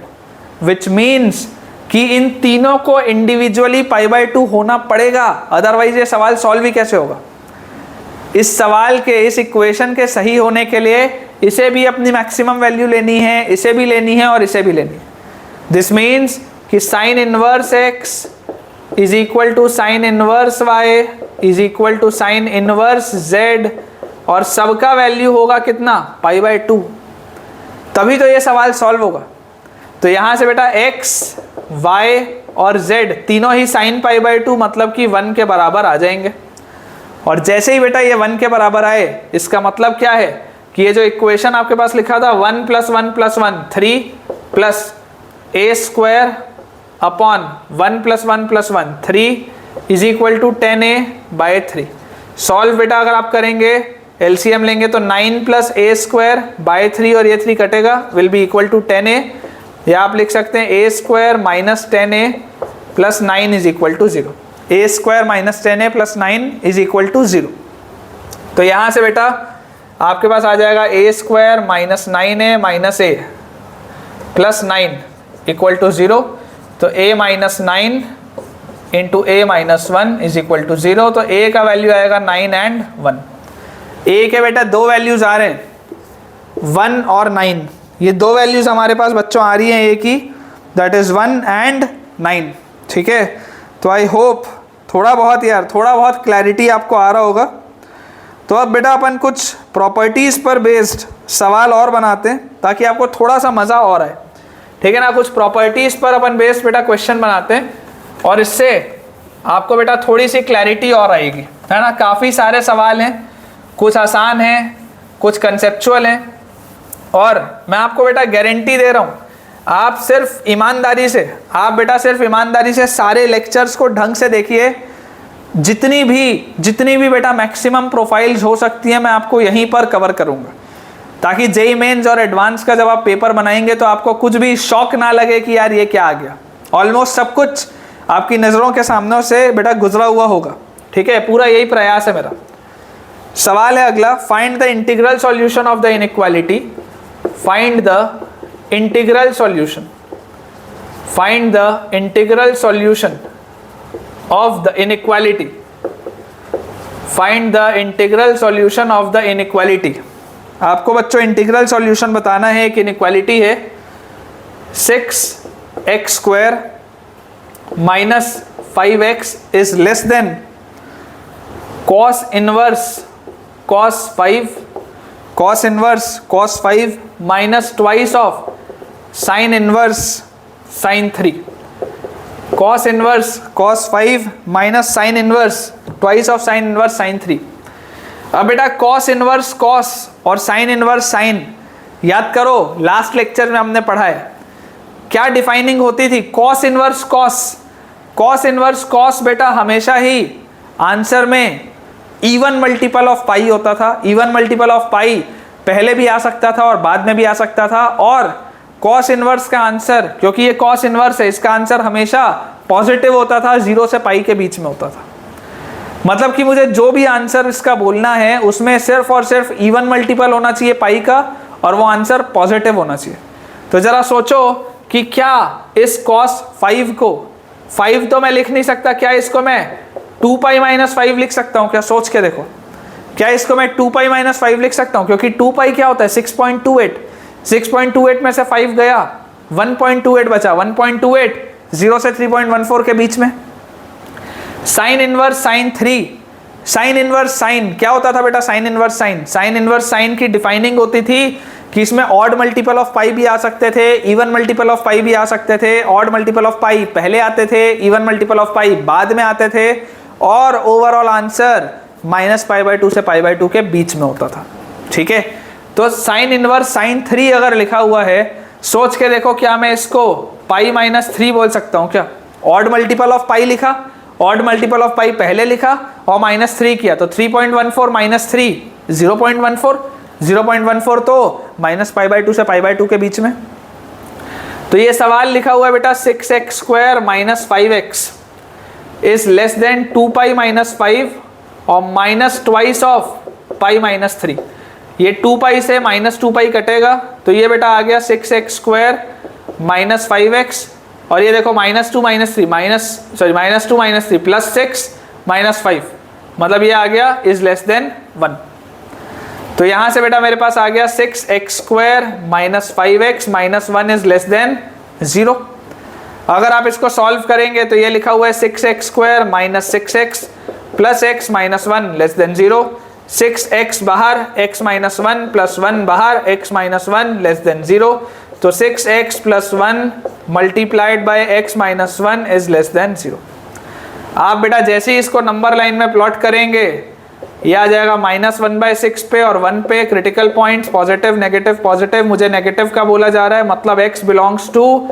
विच मीन्स कि इन तीनों को इंडिविजुअली π/2 होना पड़ेगा, अदरवाइज ये सवाल सॉल्व ही कैसे होगा। इस सवाल के, इस इक्वेशन के सही होने के लिए इसे भी अपनी मैक्सिमम वैल्यू लेनी है, इसे भी लेनी है और इसे भी लेनी है। दिस मीन्स कि sine inverse x is equal to sine inverse y is equal to sine inverse z और सबका वैल्यू होगा कितना? π/2, तभी तो ये सवाल सॉल्व होगा। तो यहाँ से बेटा x, y और z तीनों ही साइन π/2 मतलब कि 1 के बराबर आ जाएंगे। और जैसे ही बेटा ये 1 के बराबर आए, इसका मतलब क्या है कि ये जो इक्वेशन आपके पास लिखा था 1 + 1 + 1 3 plus a square upon 1 + 1 + 1 3 is equal to 10a/3। Solve बेटा अगर आप करेंगे, एलसीएम लेंगे तो 9 + a² 3 और ये 3 कटेगा, will be equal to 10a, या आप लिख सकते हैं a² - 10a + 9 is equal to 0। a² - 10a + 9 is equal to 0। तो यहाँ से बेटा आपके पास आ जाएगा a² - 9a - a + 9 equal to 0। तो a - 9 into a - 1 is equal to 0। तो a का वैल्यू आएगा 9 and 1। a के बेटा दो वैल्यूज आ रहे हैं, 1 और 9। ये दो वैल्यूज हमारे पास बच्चों आ रही हैं a की, दैट इज 1 and 9, ठीक है। तो आई होप थोड़ा बहुत क्लैरिटी आपको आ रहा होगा। तो अब बेटा अपन कुछ प्रॉपर्टीज़ पर बेस्ड सवाल और बनाते हैं ताकि आपको थोड़ा सा मज़ा और आए, ठीक है ना। कुछ प्रॉपर्टीज़ पर अपन बेस्ड बेटा क्वेश्चन बनाते हैं और इससे आपको बेटा थोड़ी सी क्लैरिटी और आएगी, है ना। काफ़ी सारे सवाल हैं, कुछ आसान हैं, कुछ कंसेप्चुअल हैं, और मैं आपको बेटा गारंटी दे रहा हूँ, आप सिर्फ ईमानदारी से सारे लेक्चर्स को ढंग से देखिए। जितनी भी बेटा मैक्सिमम प्रोफाइल्स हो सकती हैं मैं आपको यहीं पर कवर करूँगा, ताकि जेईई मेंस और एडवांस का जब आप पेपर बनाएंगे तो आपको कुछ भी शॉक ना लगे कि यार ये क्या आ गया। ऑलमोस्ट सब कुछ आपकी नज़रों के सामने से बेटा गुजरा हुआ होगा, ठीक है। पूरा यही प्रयास है मेरा। सवाल है अगला, find the integral solution of the inequality. Find the integral solution of the inequality. Find the integral solution of the inequality. आपको बच्चों इंटीग्रल सॉल्यूशन बताना है। कि इनइक्वालिटी है 6x² minus 5x is less then cos inverse cos 5 minus twice of sin inverse sin 3। cos inverse cos 5 minus sin inverse twice of sin inverse sin 3। अब बेटा cos इनवर्स cos और sin इनवर्स sin याद करो, लास्ट लेक्चर में हमने पढ़ा है क्या डिफाइनिंग होती थी। cos इनवर्स cos बेटा हमेशा ही आंसर में इवन मल्टीपल ऑफ पाई होता था। इवन मल्टीपल ऑफ पाई पहले भी आ सकता था और बाद में भी आ सकता था। और cos इनवर्स का आंसर, क्योंकि ये cos इनवर्स है, इसका आंसर हमेशा पॉजिटिव होता था, 0 से पाई के बीच में होता था। मतलब कि मुझे जो भी आंसर इसका बोलना है उसमें सिर्फ और सिर्फ इवन मल्टीपल होना चाहिए पाई का और वो आंसर पॉजिटिव होना चाहिए। तो जरा सोचो कि क्या इस cos 5 को, 5 तो मैं लिख नहीं सकता, क्या इसको मैं 2 पाई माइनस 5 लिख सकता हूँ? क्या सोच के देखो, क्या इसको मैं 2 पाई माइनस 5 लिख सकता हूँ? क्योंकि 2 पाई क्या होता है 6.28, 6.28 में से 5 गया 1.28 बचा, 1.28 0 से 3.14 के बीच में। Sine inverse sine 3, sine inverse sine क्या होता था बेटा? Sine inverse sine, sine inverse sine की डिफाइनिंग होती थी कि इसमें ऑड मल्टीपल ऑफ पाई भी आ सकते थे, इवन मल्टीपल ऑफ पाई भी आ सकते थे। ऑड मल्टीपल ऑफ पाई पहले आते थे, इवन मल्टीपल ऑफ पाई बाद में आते थे, और ओवरऑल आंसर -π/2 से π/2 के बीच में होता था। ठीक है, तो साइन इनवर्स साइन 3 अगर लिखा हुआ है, सोच के देखो क्या मैं इसको π-3 बोल सकता हूँ क्या? ऑड मल्टीपल ऑफ पाई लिखा, ऑड मल्टीपल ऑफ पाई पहले लिखा और -3 किया, तो 3.14 माइनस 3 0.14, 0.14 तो -π/2 से π/2 के बीच में। तो ये सवाल लिखा हुआ है बेटा 6x² minus 5x is less then 2 pi minus 5 और माइनस ट्वाइस ऑफ π-3। ये 2 पाई से -2 पाई कटेगा, तो ये बेटा आ गया 6x² माइनस 5x, और ये देखो -2 -3 प्लस 6 माइनस 5, मतलब ये आ गया इज लेस देन 1। तो यहां से बेटा मेरे पास आ गया 6x² minus 5x minus 1 is less then 0। अगर आप इसको सॉल्व करेंगे तो ये लिखा हुआ है 6x² minus 6x plus x minus 1 less than 0। 6x बाहर, x माइनस 1 प्लस 1 बाहर, x माइनस 1 लेस देन 0। तो 6x plus 1 multiplied by x minus 1 is less then 0। आप बेटा जैसे ही इसको नंबर लाइन में प्लॉट करेंगे, ये आ जाएगा -1/6 पे और 1 पे। Critical points positive negative positive, मुझे नेगेटिव का बोला जा रहा है, मतलब x बिलोंग्स टू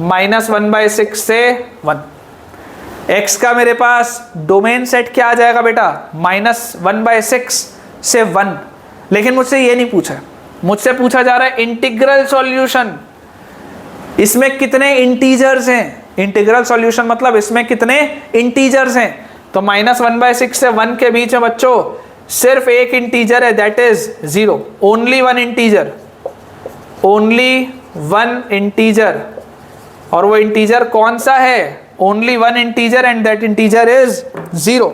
-1/6 से 1। x का मेरे पास डोमेन सेट क्या आ जाएगा बेटा? -1/6 से 1। लेकिन मुझसे ये नहीं पूछा, मुझसे पूछा जा रहा है इंटीग्रल सॉल्यूशन, इसमें कितने इंटीजर्स हैं? इंटीग्रल सॉल्यूशन मतलब इसमें कितने इंटीजर्स हैं? तो -1/6 से 1 के बीच में बच्चों सिर्फ एक इंटीजर है, that is 0। Only one integer, only one integer. और वो इंटीजर कौन सा है? Only one integer and that integer is 0।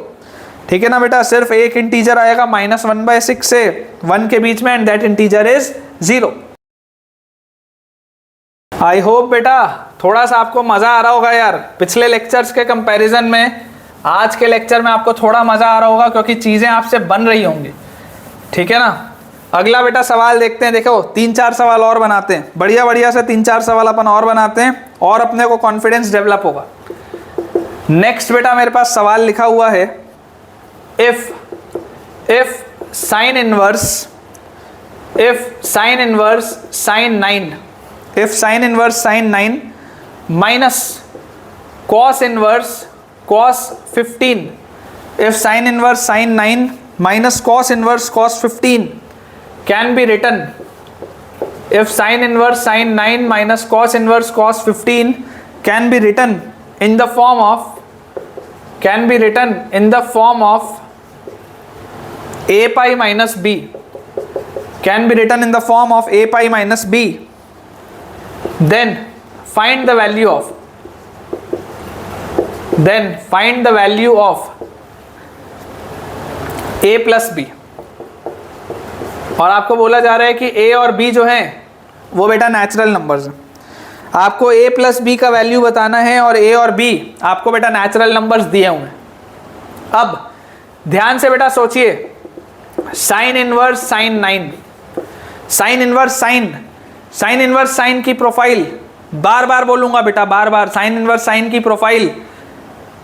ठीक है ना बेटा, सिर्फ एक इंटीजर आएगा -1/6 से 1 के बीच में and that integer is 0। I hope बेटा थोड़ा सा आपको मजा आ रहा होगा यार, पिछले लेक्चर्स के कंपैरिजन में आज के लेक्चर में आपको थोड़ा मजा आ रहा होगा, क्योंकि चीजें आपसे बन रही होंगी। ठीक है ना, अगला बेटा सवाल देखते हैं। देखो 3-4 सवाल और बनाते हैं, बढ़िया बढ़िया से 3-4 सवाल अपन और बनाते हैं और अपने को कॉन्फिडेंस डेवलप होगा। नेक्स्ट बेटा मेरे पास सवाल लिखा हुआ है, if sine inverse sine 9 minus cos inverse cos 15, if sin inverse sin 9 minus cos inverse cos 15 can be written, if sin inverse sin 9 minus cos inverse cos 15 can be written in the form of a pi minus b, can be written in the form of a pi minus b, then find the value of then find the value of a plus b. और आपको बोला जा रहा है कि a और b जो है वो बेटा नेचुरल नंबर्स हैं। आपको a प्लस बी का वैल्यू बताना है और a और b आपको बेटा नेचुरल नंबर्स दिए हुए हैं। अब ध्यान से बेटा सोचिए, sine inverse sine 9, sine inverse sine की प्रोफाइल, बार बार बोलूंगा बेटा, बार बार, साइन इनवर्स साइन की प्रोफाइल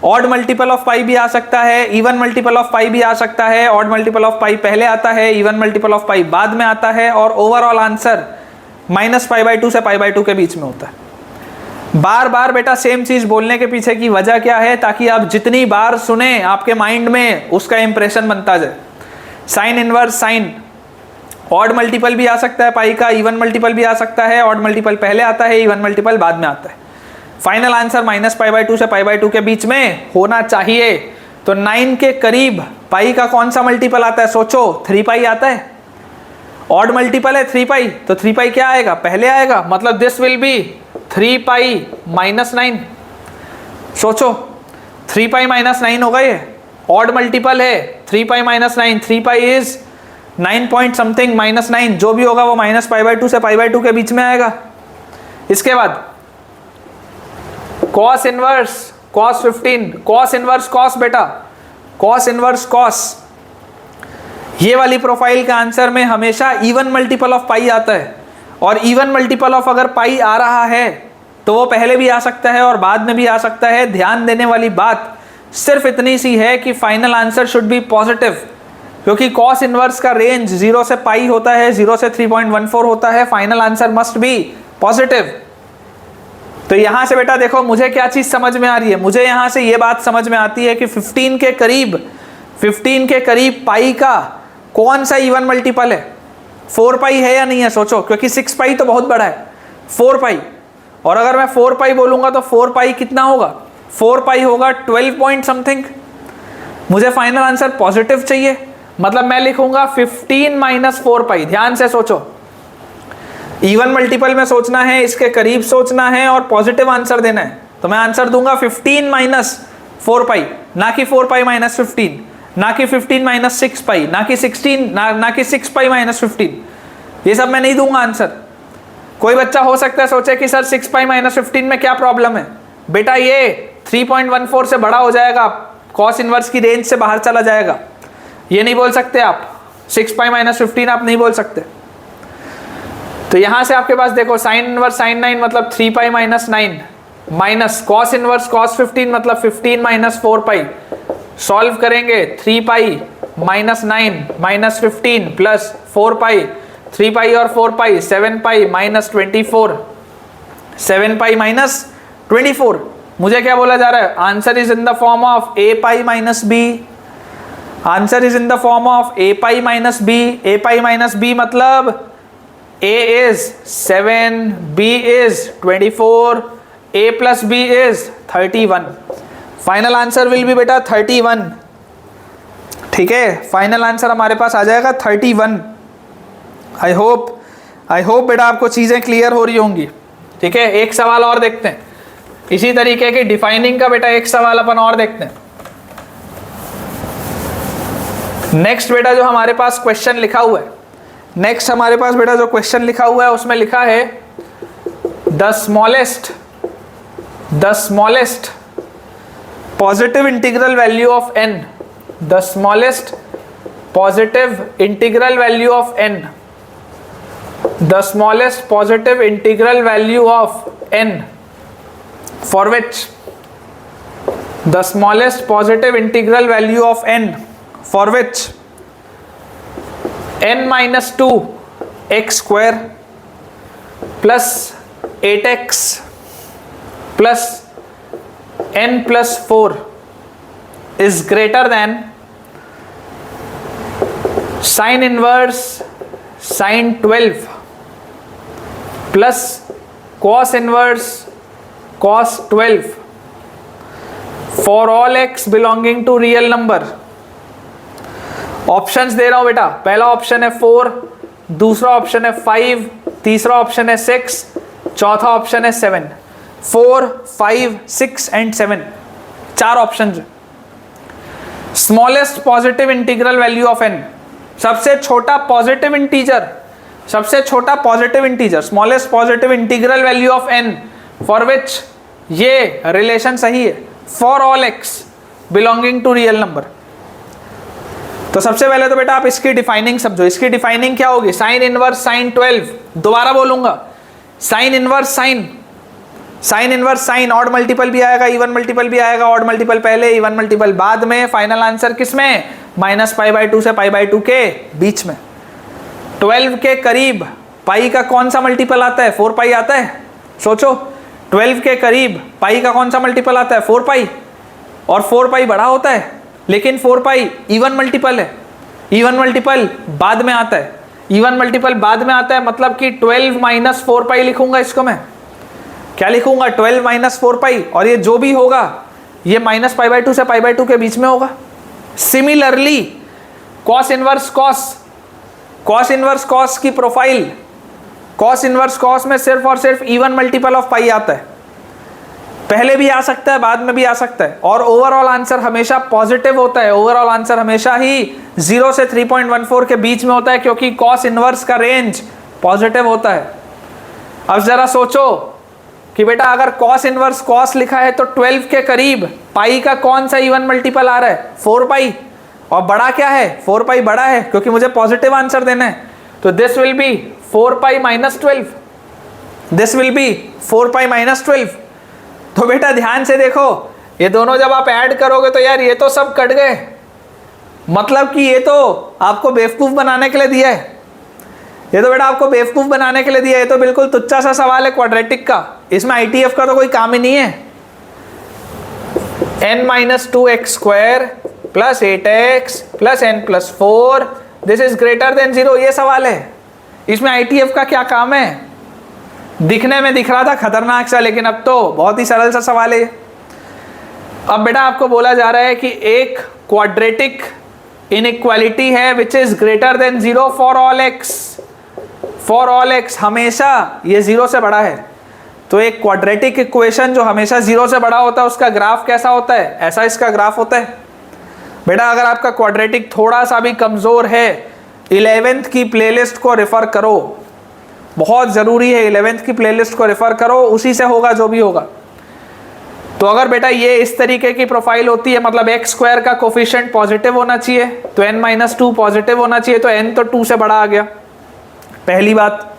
ऑड मल्टीपल ऑफ पाई भी आ सकता है, इवन मल्टीपल ऑफ पाई भी आ सकता है। ऑड मल्टीपल ऑफ पाई पहले आता है, इवन मल्टीपल ऑफ पाई बाद में आता है, और ओवरऑल आंसर -π/2 से π/2 के बीच में होता है। बार बार बेटा सेम चीज बोलने के पीछे की वजह क्या है, ताकि आप जितनी बार सुने आपके माइंड में उसका इंप्रेशन बनता जाए। Sine inverse sine odd multiple भी आ सकता है पाई का, इवन मल्टीपल भी आ सकता है। ऑड मल्टीपल पहले आता है, इवन मल्टीपल बाद में आता है। फाइनल आंसर -π/2 से π/2 के बीच में होना चाहिए। तो 9 के करीब पाई का कौन सा मल्टीपल आता है, सोचो, 3 पाई आता है। ऑड मल्टीपल है 3 पाई, तो 3 पाई क्या आएगा, पहले आएगा, मतलब दिस विल बी 3 पाई -9। सोचो 3 पाई -9 होगा ये। ऑड मल्टीपल है 3 पाई -9, 3 पाई इज 9 पॉइंट समथिंग -9, जो भी होगा वो -π/2 से π/2 के बीच में आएगा। इसके बाद cos inverse cos 15, cos inverse cos बेटा, cos इनवर्स cos, ये वाली प्रोफाइल का आंसर में हमेशा इवन मल्टीपल ऑफ पाई आता है। और इवन मल्टीपल ऑफ अगर पाई आ रहा है तो वो पहले भी आ सकता है और बाद में भी आ सकता है। ध्यान देने वाली बात सिर्फ इतनी सी है कि final answer should be positive, क्योंकि cos इनवर्स का रेंज 0 से पाई होता है, 0 से 3.14 होता है। Final answer must be positive. तो यहां से बेटा देखो मुझे क्या चीज समझ में आ रही है, मुझे यहां से ये बात समझ में आती है कि 15 के करीब पाई का कौन सा इवन मल्टीपल है। 4 पाई है या नहीं है, सोचो, क्योंकि 6 पाई तो बहुत बड़ा है, 4 पाई। और अगर मैं 4 पाई बोलूंगा तो 4 पाई कितना होगा, 4 पाई होगा 12 पॉइंट समथिंग। मुझे फाइनल आंसर पॉजिटिव चाहिए, मतलब मैं लिखूंगा 15 - 4 पाई। ध्यान से सोचो, इवन मल्टीपल में सोचना है, इसके करीब सोचना है और पॉजिटिव आंसर देना है। तो मैं आंसर दूंगा 15 - 4 पाई, ना कि 4 पाई -15, ना कि 15 - 6 पाई, ना कि 6 पाई -15। ये सब मैं नहीं दूंगा आंसर। कोई बच्चा हो सकता है सोचे कि सर 6 पाई -15 में क्या प्रॉब्लम है। बेटा ये 3.14 से बड़ा हो जाएगा, कॉस इनवर्स की रेंज से बाहर चला जाएगा। ये नहीं बोल सकते आप, 6 पाई -15 आप नहीं बोल सकते। तो यहां से आपके पास देखो साइन इनवर्स साइन 9 मतलब 3 पाई -9 माइनस कॉस इनवर्स कॉस 15 मतलब 15 - 4 पाई। सॉल्व करेंगे 3 पाई -9 - 15 प्लस 4 पाई, 3 पाई और 4 पाई 7 पाई -24, 7 पाई -24। मुझे क्या बोला जा रहा है, answer is in the form of a pi -b। Answer is in the form of a pi -b। a pi -b मतलब a is 7, b is 24, a plus b is 31। Final answer will B बेटा 31। ठीक है, फाइनल आंसर हमारे पास आ जाएगा 31। आई होप बेटा आपको चीजें क्लियर हो रही होंगी। ठीक है, एक सवाल और देखते हैं इसी तरीके की डिफाइनिंग का। बेटा एक सवाल अपन और देखते हैं। नेक्स्ट बेटा जो हमारे पास क्वेश्चन लिखा हुआ है, नेक्स्ट हमारे पास बेटा जो क्वेश्चन लिखा हुआ है उसमें लिखा है the smallest positive integral value of n, the smallest positive integral value of n, the smallest positive integral value of n for which the smallest positive integral value of n for which n minus 2 x square plus 8x plus n plus 4 is greater than sin inverse sin 12 plus cos inverse cos 12 for all x belonging to real number। Options दे रहा हूं बेटा, पहला ऑप्शन है 4, दूसरा ऑप्शन है 5, तीसरा ऑप्शन है 6, चौथा ऑप्शन है 7। 4, 5, 6 and 7 4 option. Smallest positive integral value of n, सबसे छोटा पॉजिटिव इंटीजर, सबसे छोटा positive integer, smallest positive integral value of n for which ये रिलेशन सही है, for all x belonging to real number. तो सबसे पहले तो बेटा आप इसकी डिफाइनिंग समझो। इसकी डिफाइनिंग क्या होगी, साइन इनवर्स साइन 12, दोबारा बोलूंगा, sine inverse sine, sine inverse sine, odd multiple भी आएगा, इवन मल्टीपल भी आएगा, ऑड मल्टीपल पहले, इवन मल्टीपल बाद में, फाइनल आंसर किसमें, -π/2 से π/2 के बीच में। 12 के करीब पाई का कौन सा मल्टीपल आता है, 4π आता है, सोचो 12 के करीब पाई का कौन सा मल्टीपल आता है, 4π, और 4π बड़ा होता है, लेकिन 4π इवन मल्टीपल है, इवन मल्टीपल बाद में आता है, इवन मल्टीपल बाद में आता है, मतलब कि 12 - 4π लिखूंगा इसको मैं, क्या लिखूंगा, 12 - 4π, और ये जो भी होगा ये -π/2 से π/2 के बीच में होगा। Similarly cos inverse cos, cos inverse cos की प्रोफाइल, कॉस इनवर्स कॉस में सिर्फ और सिर्फ इवन मल्टीपल ऑफ पाई आता है, पहले भी आ सकता है बाद में भी आ सकता है, और ओवरऑल आंसर हमेशा पॉजिटिव होता है, ओवरऑल आंसर हमेशा ही 0 से 3.14 के बीच में होता है, क्योंकि कॉस इनवर्स का रेंज पॉजिटिव होता है। अब जरा सोचो कि बेटा अगर कॉस इनवर्स कॉस लिखा है तो 12 के करीब पाई का कौन सा इवन मल्टीपल आ रहा है, 4π, और बड़ा क्या है, 4π बड़ा है, क्योंकि मुझे पॉजिटिव आंसर देना है, तो this will be 4π - 12, this will be 4π - 12। तो बेटा ध्यान से देखो, ये दोनों जब आप ऐड करोगे तो यार ये तो सब कट गए, मतलब कि ये तो आपको बेवकूफ बनाने के लिए दिया है, ये तो बेटा आपको बेवकूफ बनाने के लिए दिया है, ये तो बिल्कुल तुच्चा सा सवाल है क्वाड्रेटिक का, इसमें ITF का तो कोई काम ही नहीं है। n - 2x² + 8x + n + 4 this is greater than 0, ये सवाल है, इसमें ITF का क्या काम है। दिखने में दिख रहा था खतरनाक सा, लेकिन अब तो बहुत ही सरल सा सवाल है। अब बेटा आपको बोला जा रहा है कि एक क्वाड्रेटिक इनइक्वालिटी है which is greater than 0 for all x, for all x हमेशा ये 0 से बड़ा है। तो एक क्वाड्रेटिक इक्वेशन जो हमेशा 0 से बड़ा होता है उसका ग्राफ कैसा होता है, ऐसा इसका ग्राफ होता है। बेटा अगर आपका क्वाड्रेटिक थोड़ा सा भी कमजोर है, 11th की प्लेलिस्ट को रेफर करो, बहुत ज़रूरी है, 11th की प्लेलिस्ट को रेफर करो, उसी से होगा जो भी होगा। तो अगर बेटा ये इस तरीके की प्रोफाइल होती है, मतलब x² का कोफिशिएंट पॉजिटिव होना चाहिए, तो n - 2 पॉजिटिव होना चाहिए, तो n तो 2 से बड़ा आ गया, पहली बात।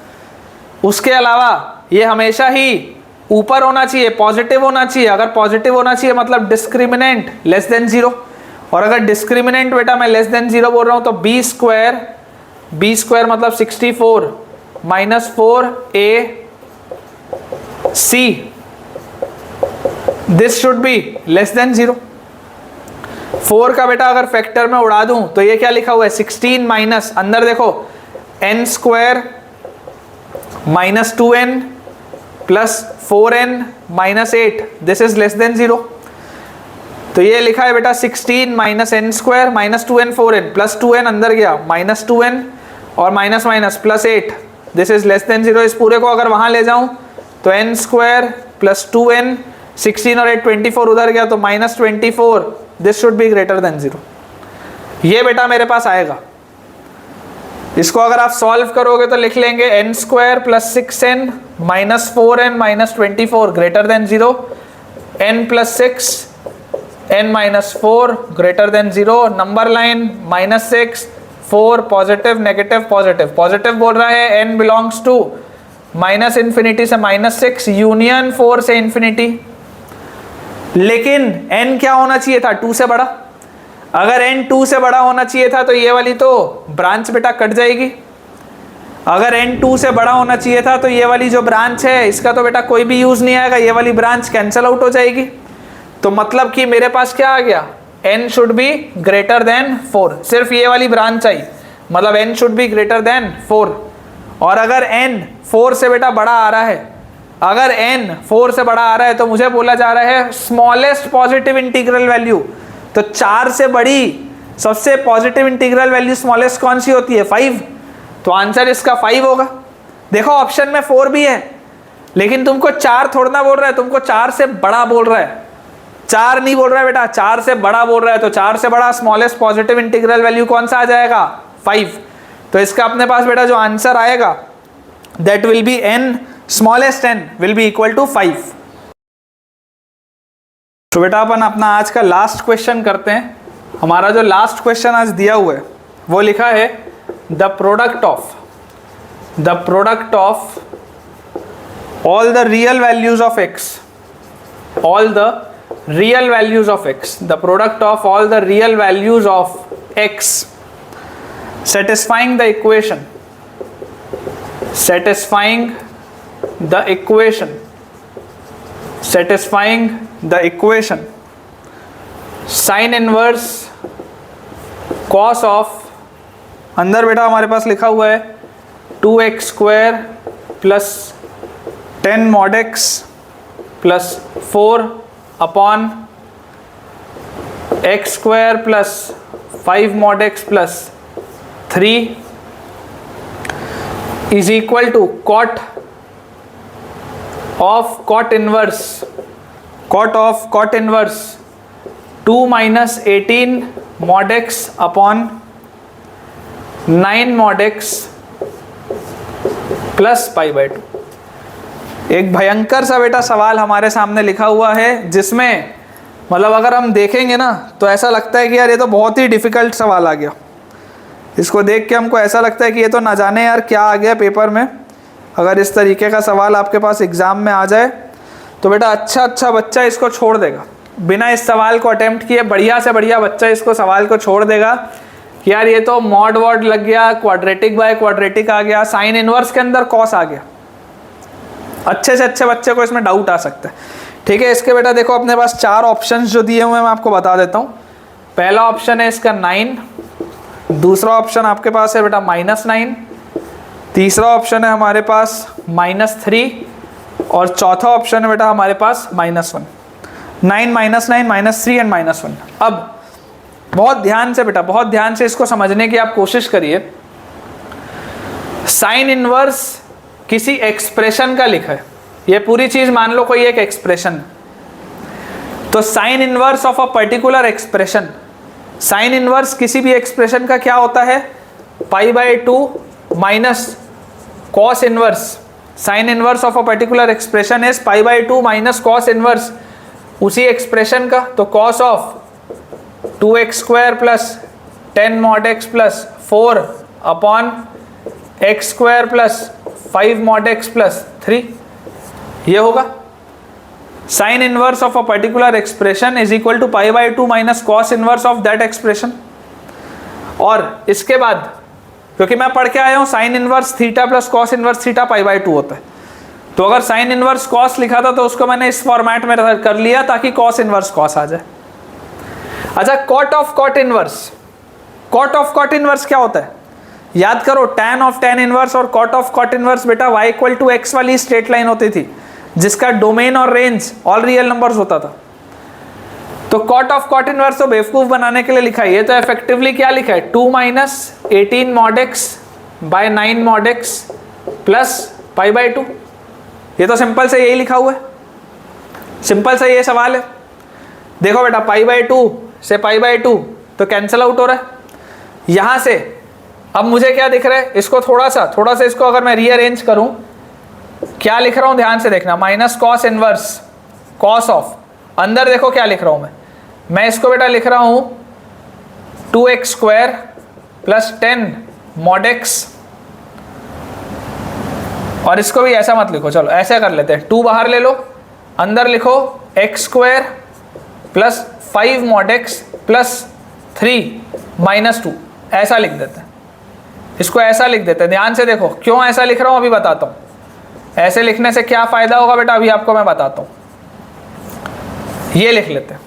उसके अलावा ये हमेशा ही ऊपर होना चाहिए, पॉजिटिव होना चाहिए, अगर पॉजिटिव होना चाहिए मतलब डिस्क्रिमिनेंट लेस देन 0, और अगर डिस्क्रिमिनेंट बेटा मैं लेस देन 0 बोल रहा हूँ तो b² मतलब 64 - 4ac, this should be less than 0। 4 का बेटा अगर फैक्टर में उड़ा दूं तो ये क्या लिखा हुआ है, 16 माइनस, अंदर देखो n² - 2n + 4n - 8 this is less then 0। तो ये लिखा है बेटा 16 - n² - 2n 4n + 2n अंदर गया -2n और minus minus +8 this is less then 0। इस पूरे को अगर वहां ले जाऊं तो n² + 2n 16 और 8 24 उधर गया तो -24 this should be greater than 0। ये बेटा मेरे पास आएगा। इसको अगर आप सॉल्व करोगे तो लिख लेंगे n² + 6n - 4n - 24 greater than 0, n + 6 n - 4 greater than 0, number line -6 4 positive negative positive, positive बोल रहा है n बिलोंग्स टू -∞ से -6 यूनियन 4 से इंफिनिटी। लेकिन n क्या होना चाहिए था, 2 से बड़ा। अगर n 2 से बड़ा होना चाहिए था तो ये वाली तो ब्रांच बेटा कट जाएगी। अगर n 2 से बड़ा होना चाहिए था तो ये वाली जो ब्रांच है इसका तो बेटा कोई भी यूज नहीं आएगा, ये वाली ब्रांच कैंसिल आउट हो जाएगी। तो मतलब कि मेरे पास क्या आ गया, n should be greater than 4, सिर्फ ये वाली ब्रांच आई, मतलब n should be greater than 4। और अगर n 4 से बेटा बड़ा आ रहा है, अगर n 4 से बड़ा आ रहा है तो मुझे बोला जा रहा है स्मॉलेस्ट पॉजिटिव इंटीग्रल वैल्यू, तो 4 से बड़ी सबसे पॉजिटिव इंटीग्रल वैल्यू स्मॉलेस्ट कौन सी होती है, 5। तो आंसर इसका 5 होगा। देखो ऑप्शन में 4 भी है लेकिन तुमको 4 थोड़ा ना बोल रहा है, तुमको 4 से बड़ा बोल रहा है। 4 नहीं बोल रहा है बेटा, 4 से बड़ा बोल रहा है, तो 4 से बड़ा स्मॉलेस्ट पॉजिटिव इंटीग्रल वैल्यू कौन सा आ जाएगा? 5। तो इसका अपने पास बेटा जो आंसर आएगा that will be n, smallest n will be equal to 5। तो बेटा अपन अपना आज का लास्ट क्वेश्चन करते हैं। हमारा जो लास्ट क्वेश्चन आज दिया हुआ है वो लिखा है the product of all the real values of x, all the real values of x, the product of all the real values of x satisfying the equation, satisfying the equation sin inverse cos of, अंदर बेटा हमारे पास लिखा हुआ है 2x square plus 10 mod x plus 4 upon x square plus 5 mod x plus 3 is equal to cot inverse 2 minus 18 mod x upon 9 mod x plus pi by 2। एक भयंकर सा बेटा सवाल हमारे सामने लिखा हुआ है, जिसमें मतलब अगर हम देखेंगे ना तो ऐसा लगता है कि यार ये तो बहुत ही डिफिकल्ट सवाल आ गया। इसको देख के हमको ऐसा लगता है कि ये तो ना जाने यार क्या आ गया पेपर में। अगर इस तरीके का सवाल आपके पास एग्ज़ाम में आ जाए तो बेटा अच्छा बच्चा इसको छोड़ देगा, बिना इस सवाल को अटेम्प्ट किए बढ़िया से बढ़िया बच्चा इसको सवाल को छोड़ देगा कि यार ये तो मॉड वॉड लग गया, क्वाड्रेटिक बाय क्वाड्रेटिक आ गया, साइन इनवर्स के अंदर कॉस आ गया। अच्छे से अच्छे बच्चे को इसमें डाउट आ सकता है। ठीक है, इसके बेटा देखो अपने पास 4 ऑप्शंस जो दिए हुए हैं मैं आपको बता देता हूँ। पहला ऑप्शन है इसका 9, दूसरा ऑप्शन आपके पास है बेटा -9, तीसरा ऑप्शन है हमारे पास -3 और चौथा ऑप्शन है बेटा हमारे पास -1। 9, -9, -3 एंड -1। अब बहुत ध्यान से बेटा, बहुत ध्यान से इसको समझने की आप कोशिश करिए। साइन इनवर्स किसी एक्सप्रेशन का लिखा है, ये पूरी चीज मान लो कोई एक एक्सप्रेशन, तो sine inverse of a particular expression, sine inverse किसी भी एक्सप्रेशन का क्या होता है? π/2 minus cos inverse. Sine inverse of a particular expression is π/2 minus cos inverse उसी एक्सप्रेशन का, तो cos of 2x square plus 10 mod x plus 4 upon x square plus 5 mod x plus 3 ये होगा। Sine inverse of a particular expression is equal to π/2 minus cos inverse of that expression. और इसके बाद क्योंकि मैं पढ़ के आया हूँ sine inverse theta plus cos inverse theta π/2 होता है, तो अगर साइन इनवर्स कॉस लिखा था तो उसको मैंने इस फॉर्मेट में कर लिया ताकि कॉस इनवर्स कॉस आ जाए। अच्छा, cot of cot inverse, cot of cot inverse क्या होता है? याद करो, टैन ऑफ टैन इनवर्स और कॉट ऑफ कॉट इनवर्स बेटा y इक्वल टू x वाली स्ट्रेट लाइन होती थी जिसका डोमेन और रेंज ऑल रियल नंबर्स होता था। तो कॉट ऑफ कॉट इनवर्स तो बेवकूफ बनाने के लिए लिखा है, ये तो इफेक्टिवली क्या लिखा है? 2 minus 18 mod x by 9 mod x plus π/2। ये तो सिंपल से यही लिखा हुआ है, सिंपल से ये सवाल है। देखो बेटा π/2 से π/2 तो कैंसिल आउट हो रहा है यहाँ से। अब मुझे क्या दिख रहा है? इसको थोड़ा सा इसको अगर मैं रीअरेंज करूं, क्या लिख रहा हूं ध्यान से देखना, minus cos inverse cos of, अंदर देखो क्या लिख रहा हूं मैं इसको बेटा लिख रहा हूं 2x square plus 10 mod x, और इसको भी ऐसा मत लिखो, चलो ऐसे कर लेते हैं, 2 बाहर ले लो, अंदर लिखो x square plus 5 mod x plus 3 -2, ऐसा लिख देते हैं, इसको ऐसा लिख देते हैं। ध्यान से देखो क्यों ऐसा लिख रहा हूं, अभी बताता हूं। ऐसे लिखने से क्या फायदा होगा बेटा, अभी आपको मैं बताता हूं। ये लिख लेते हैं,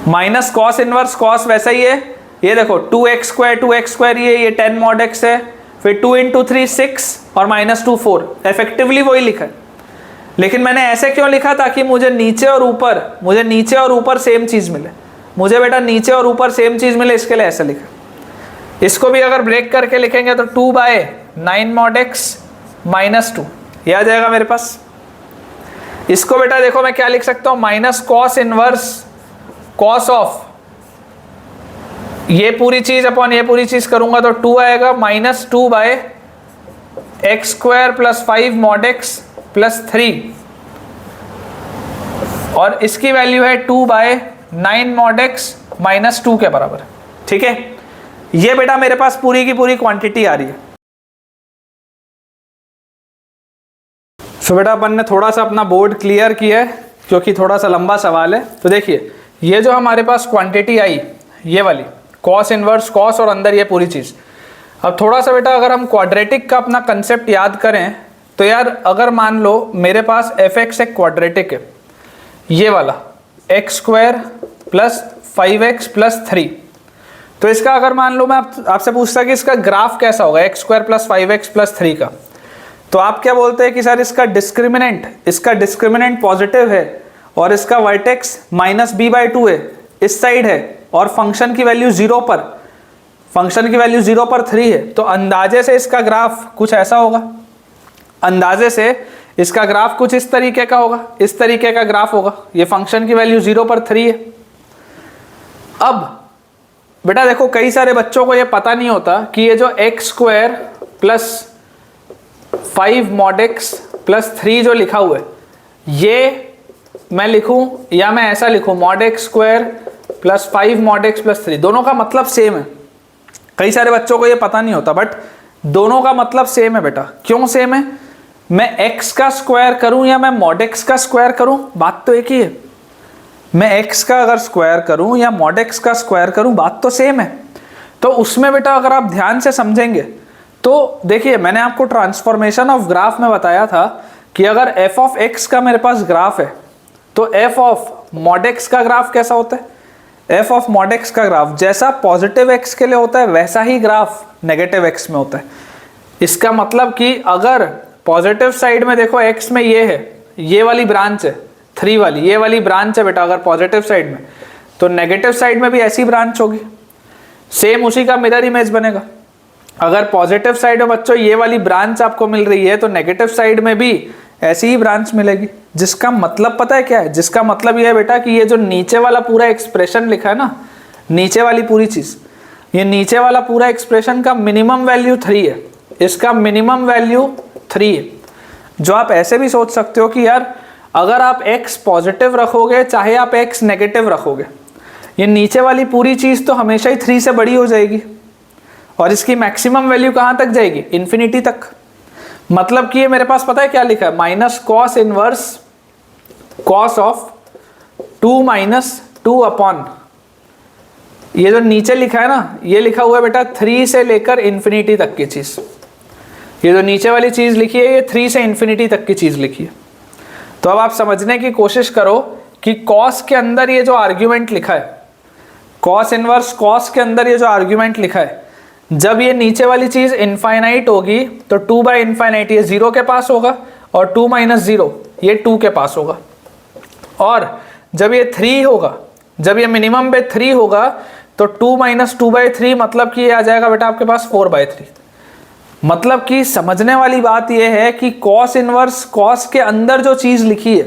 माइनस कॉस इनवर्स कॉस वैसा ही है, ये देखो 2x स्क्वायर ये 10 mod x है, फिर 2 × 3 6 और -2 4, इफेक्टिवली वही लिखा है। लेकिन मैंने ऐसे क्यों लिखा? ताकि मुझे नीचे और ऊपर सेम चीज मिले, मुझे बेटा नीचे और ऊपर सेम चीज मिले, इसके लिए ऐसे लिखा। इसको भी अगर ब्रेक करके लिखेंगे तो 2/9 mod x -2 ये आ जाएगा मेरे पास। इसको बेटा देखो मैं क्या लिख सकता हूं, minus cos inverse cos of ये पूरी चीज अपॉन ये पूरी चीज करूंगा तो 2 आएगा, minus 2 by x square plus 5 mod x plus 3 और इसकी वैल्यू है 2 बाय 9 मॉड एक्स माइनस 2 के बराबर। ठीक है, ये बेटा मेरे पास पूरी की पूरी क्वांटिटी आ रही है। सो बेटा अपन ने थोड़ा सा अपना बोर्ड क्लियर किया है क्योंकि थोड़ा सा लंबा सवाल है। तो देखिए ये जो हमारे पास क्वांटिटी आई ये वाली कॉस इनवर्स कॉस और अंदर ये पूरी चीज़। अब थोड़ा सा बेटा अगर हम क्वाड्रेटिक का अपना कंसेप्ट याद करें तो यार अगर मान लो मेरे पास एफ एक्स एक क्वाड्रेटिक है, ये वाला x square plus 5x plus 3, तो इसका अगर मान लो मैं आपसे पूछता कि इसका ग्राफ कैसा होगा x square plus 5x plus 3 का, तो आप क्या बोलते हैं कि सर इसका डिस्क्रिमिनेंट पॉजिटिव है और इसका वर्टेक्स माइनस b/2 है, इस साइड है और फंक्शन की वैल्यू 0 पर 3 है, तो अंदाजे से इसका ग्राफ कुछ ऐसा होगा, अंदाजे से इसका ग्राफ कुछ इस तरीके का होगा, इस तरीके का ग्राफ होगा, ये फंक्शन की वैल्यू 0 पर 3 है। अब बेटा देखो कई सारे बच्चों को ये पता नहीं होता कि ये जो x square plus 5 mod x plus 3 जो लिखा हुआ है ये मैं लिखूं या मैं ऐसा लिखूं mod x square plus 5 mod x plus 3, दोनों का मतलब सेम है। कई सारे बच्चों को ये पता नहीं होता बट दोनों का मतलब सेम है बेटा। क्यों सेम है? मैं x का स्क्वायर करूं या मैं मॉड x का स्क्वायर करूं, बात तो एक ही है। मैं x का अगर स्क्वायर करूं या मॉड x का स्क्वायर करूं, बात तो सेम है। तो उसमें बेटा अगर आप ध्यान से समझेंगे तो देखिए मैंने आपको ट्रांसफॉर्मेशन ऑफ ग्राफ में बताया था कि अगर f ऑफ x का मेरे पास ग्राफ है तो f ऑफ मॉड x का ग्राफ कैसा होता है? f ऑफ मॉड x का ग्राफ जैसा पॉजिटिव x के लिए होता है वैसा ही ग्राफ नेगेटिव x में होता है। इसका मतलब कि अगर पॉजिटिव साइड में देखो x में ये है, ये वाली ब्रांच है 3 वाली, ये वाली ब्रांच है बेटा अगर पॉजिटिव साइड में, तो नेगेटिव साइड में भी ऐसी ब्रांच होगी, सेम उसी का मिरर इमेज बनेगा। अगर पॉजिटिव साइड में बच्चों ये वाली ब्रांच आपको मिल रही है तो नेगेटिव साइड में भी ऐसी ही ब्रांच मिलेगी। जिसका मतलब पता है क्या है? जिसका मतलब ये है बेटा कि ये जो नीचे वाला पूरा एक्सप्रेशन लिखा है ना, नीचे वाली पूरी चीज, ये नीचे वाला पूरा एक्सप्रेशन का मिनिमम वैल्यू 3 है, इसका मिनिमम वैल्यू 3 है। जो आप ऐसे भी सोच सकते हो कि यार अगर आप x पॉजिटिव रखोगे चाहे आप x नेगेटिव रखोगे, ये नीचे वाली पूरी चीज तो हमेशा ही 3 से बड़ी हो जाएगी और इसकी मैक्सिमम वैल्यू कहां तक जाएगी? इन्फिनिटी तक। मतलब कि ये मेरे पास पता है क्या लिखा है? Minus cos inverse cos of 2 minus 2 upon, ये जो नीचे लिखा है ना ये लिखा हुआ है बेटा 3 से लेकर इन्फिनिटी तक की चीज। ये जो नीचे वाली चीज लिखी है ये 3 से इन्फिनिटी तक की चीज लिखी है। तो अब आप समझने की कोशिश करो कि कॉस के अंदर ये जो आर्ग्यूमेंट लिखा है, कॉस इनवर्स कॉस के अंदर ये जो आर्ग्यूमेंट लिखा है, जब ये नीचे वाली चीज इनफाइनाइट होगी तो 2 बाई इनफाइनाइट ये 0 के पास होगा और 2 माइनस 0 ये 2 के पास होगा, और जब ये 3 होगा, जब ये मिनिमम पे 3 होगा तो 2 माइनस 2/3 मतलब कि ये आ जाएगा बेटा आपके पास 4/3। मतलब कि समझने वाली बात ये है कि कॉस इनवर्स कॉस के अंदर जो चीज लिखी है,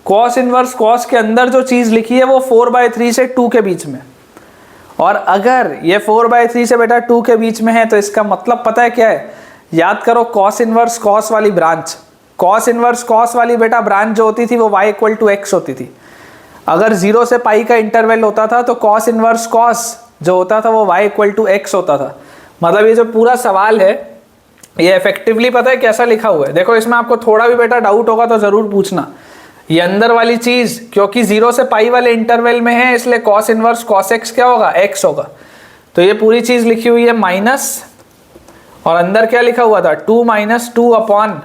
कॉस इनवर्स कॉस के अंदर जो चीज लिखी है वो 4/3 से 2 के बीच में, और अगर ये 4/3 से बेटा 2 के बीच में है तो इसका मतलब पता है क्या है? याद करो कॉस इनवर्स कॉस वाली ब्रांच, कॉस इनवर्स कॉस वाली बेटा ब्रांच जो होती थी वो y = x होती थी। अगर 0 से पाई का इंटरवल होता था तो कॉस इनवर्स कॉस जो होता था वो y = x होता था। मतलब ये जो पूरा सवाल है ये इफेक्टिवली पता है कैसा लिखा हुआ है? देखो इसमें आपको थोड़ा भी बेटा डाउट होगा तो जरूर पूछना। ये अंदर वाली चीज क्योंकि 0 से पाई वाले इंटरवल में है इसलिए कॉस इनवर्स कॉस x क्या होगा? x होगा। तो ये पूरी चीज लिखी हुई है माइनस, और अंदर क्या लिखा हुआ था? 2 minus 2 upon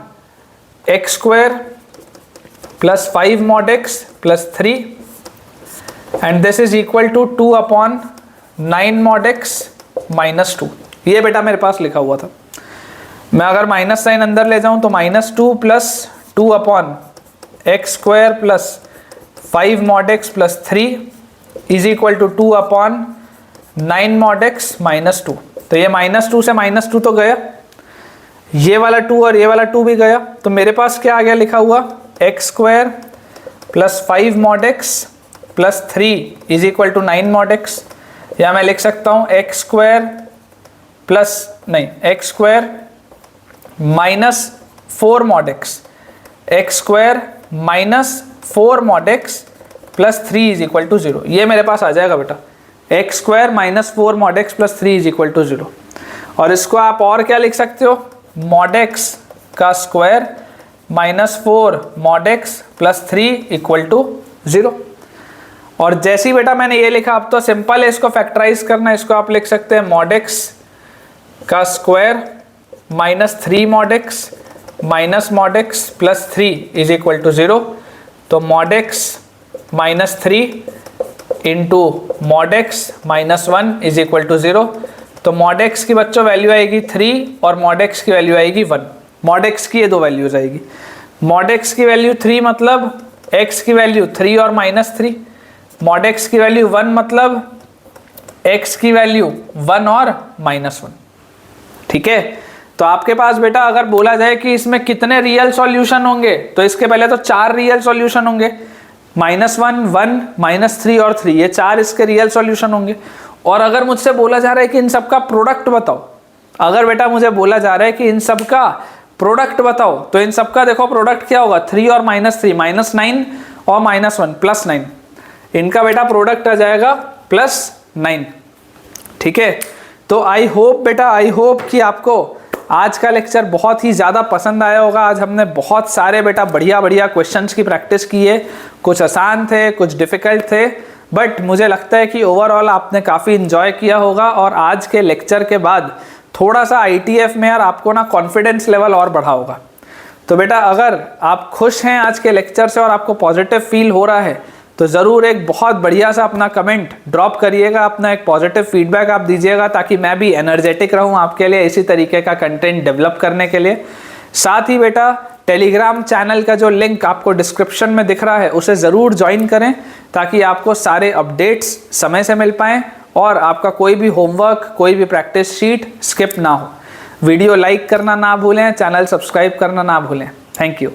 x square plus 5 mod x plus 3 and this is equal to 2 upon 9 mod x minus 2। ये बेटा मेरे पास लिखा हुआ था। मैं अगर माइनस साइन अंदर ले जाऊं तो -2 plus 2 upon x square plus 5 mod x plus 3 is equal to 2 upon 9 mod x minus 2। तो ये -2 से -2 तो गया, ये वाला 2 और ये वाला 2 भी गया, तो मेरे पास क्या आ गया लिखा हुआ? X square plus 5 mod x plus 3 is equal to 9 mod x, या मैं लिख सकता हूँ x square minus 4 mod x, x square minus 4 mod x plus 3 is equal to 0। ये मेरे पास आ जाएगा बेटा, x square minus 4 mod x plus 3 is equal to 0। और इसको आप और क्या लिख सकते हो, mod x का square minus 4 mod x plus 3 equal to 0। और जैसे ही बेटा मैंने ये लिखा, अब तो सिंपल है इसको फैक्टराइज करना। इसको आप लिख सकते हैं mod x का square minus 3 mod x minus mod x plus 3 is equal to 0। तो mod x minus 3 into mod x minus 1 is equal to 0। तो mod x की बच्चों वैल्यू आएगी 3 और mod x की वैल्यू आएगी 1। mod x की ये दो वैल्यूज आएगी। mod x की वैल्यू 3 मतलब x की वैल्यू 3 और माइनस 3, mod x की वैल्यू 1 मतलब x की वैल्यू 1 और माइनस 1। ठीक है, तो आपके पास बेटा अगर बोला जाए कि इसमें कितने रियल सॉल्यूशन होंगे, तो इसके पहले तो 4 रियल सॉल्यूशन होंगे, -1, 1, -3 और 3, ये 4 इसके रियल सॉल्यूशन होंगे। और अगर मुझसे बोला जा रहा है कि इन सब का प्रोडक्ट बताओ, अगर बेटा मुझे बोला जा रहा है कि इन सब का प्रोडक्ट बताओ, तो इन सब का देखो प्रोडक्ट क्या होगा, 3 और -3, -9 और -1 +9, इनका बेटा प्रोडक्ट आ जाएगा +9। ठीक है, तो आई होप कि आपको आज का लेक्चर बहुत ही ज़्यादा पसंद आया होगा। आज हमने बहुत सारे बेटा बढ़िया क्वेश्चंस की प्रैक्टिस की है, कुछ आसान थे, कुछ डिफ़िकल्ट थे, बट मुझे लगता है कि ओवरऑल आपने काफ़ी इन्जॉय किया होगा। और आज के लेक्चर के बाद थोड़ा सा ITF में यार आपको ना कॉन्फिडेंस लेवल और बढ़ा होगा। तो बेटा अगर आप खुश हैं आज के लेक्चर से और आपको पॉजिटिव फील हो रहा है, तो ज़रूर एक बहुत बढ़िया सा अपना कमेंट ड्रॉप करिएगा, अपना एक पॉजिटिव फीडबैक आप दीजिएगा, ताकि मैं भी एनर्जेटिक रहूं आपके लिए इसी तरीके का कंटेंट डेवलप करने के लिए। साथ ही बेटा टेलीग्राम चैनल का जो लिंक आपको डिस्क्रिप्शन में दिख रहा है उसे ज़रूर ज्वाइन करें, ताकि आपको सारे अपडेट्स समय से मिल पाएँ और आपका कोई भी होमवर्क, कोई भी प्रैक्टिस शीट स्किप ना हो। वीडियो लाइक करना ना भूलें, चैनल सब्सक्राइब करना ना भूलें। Thank you.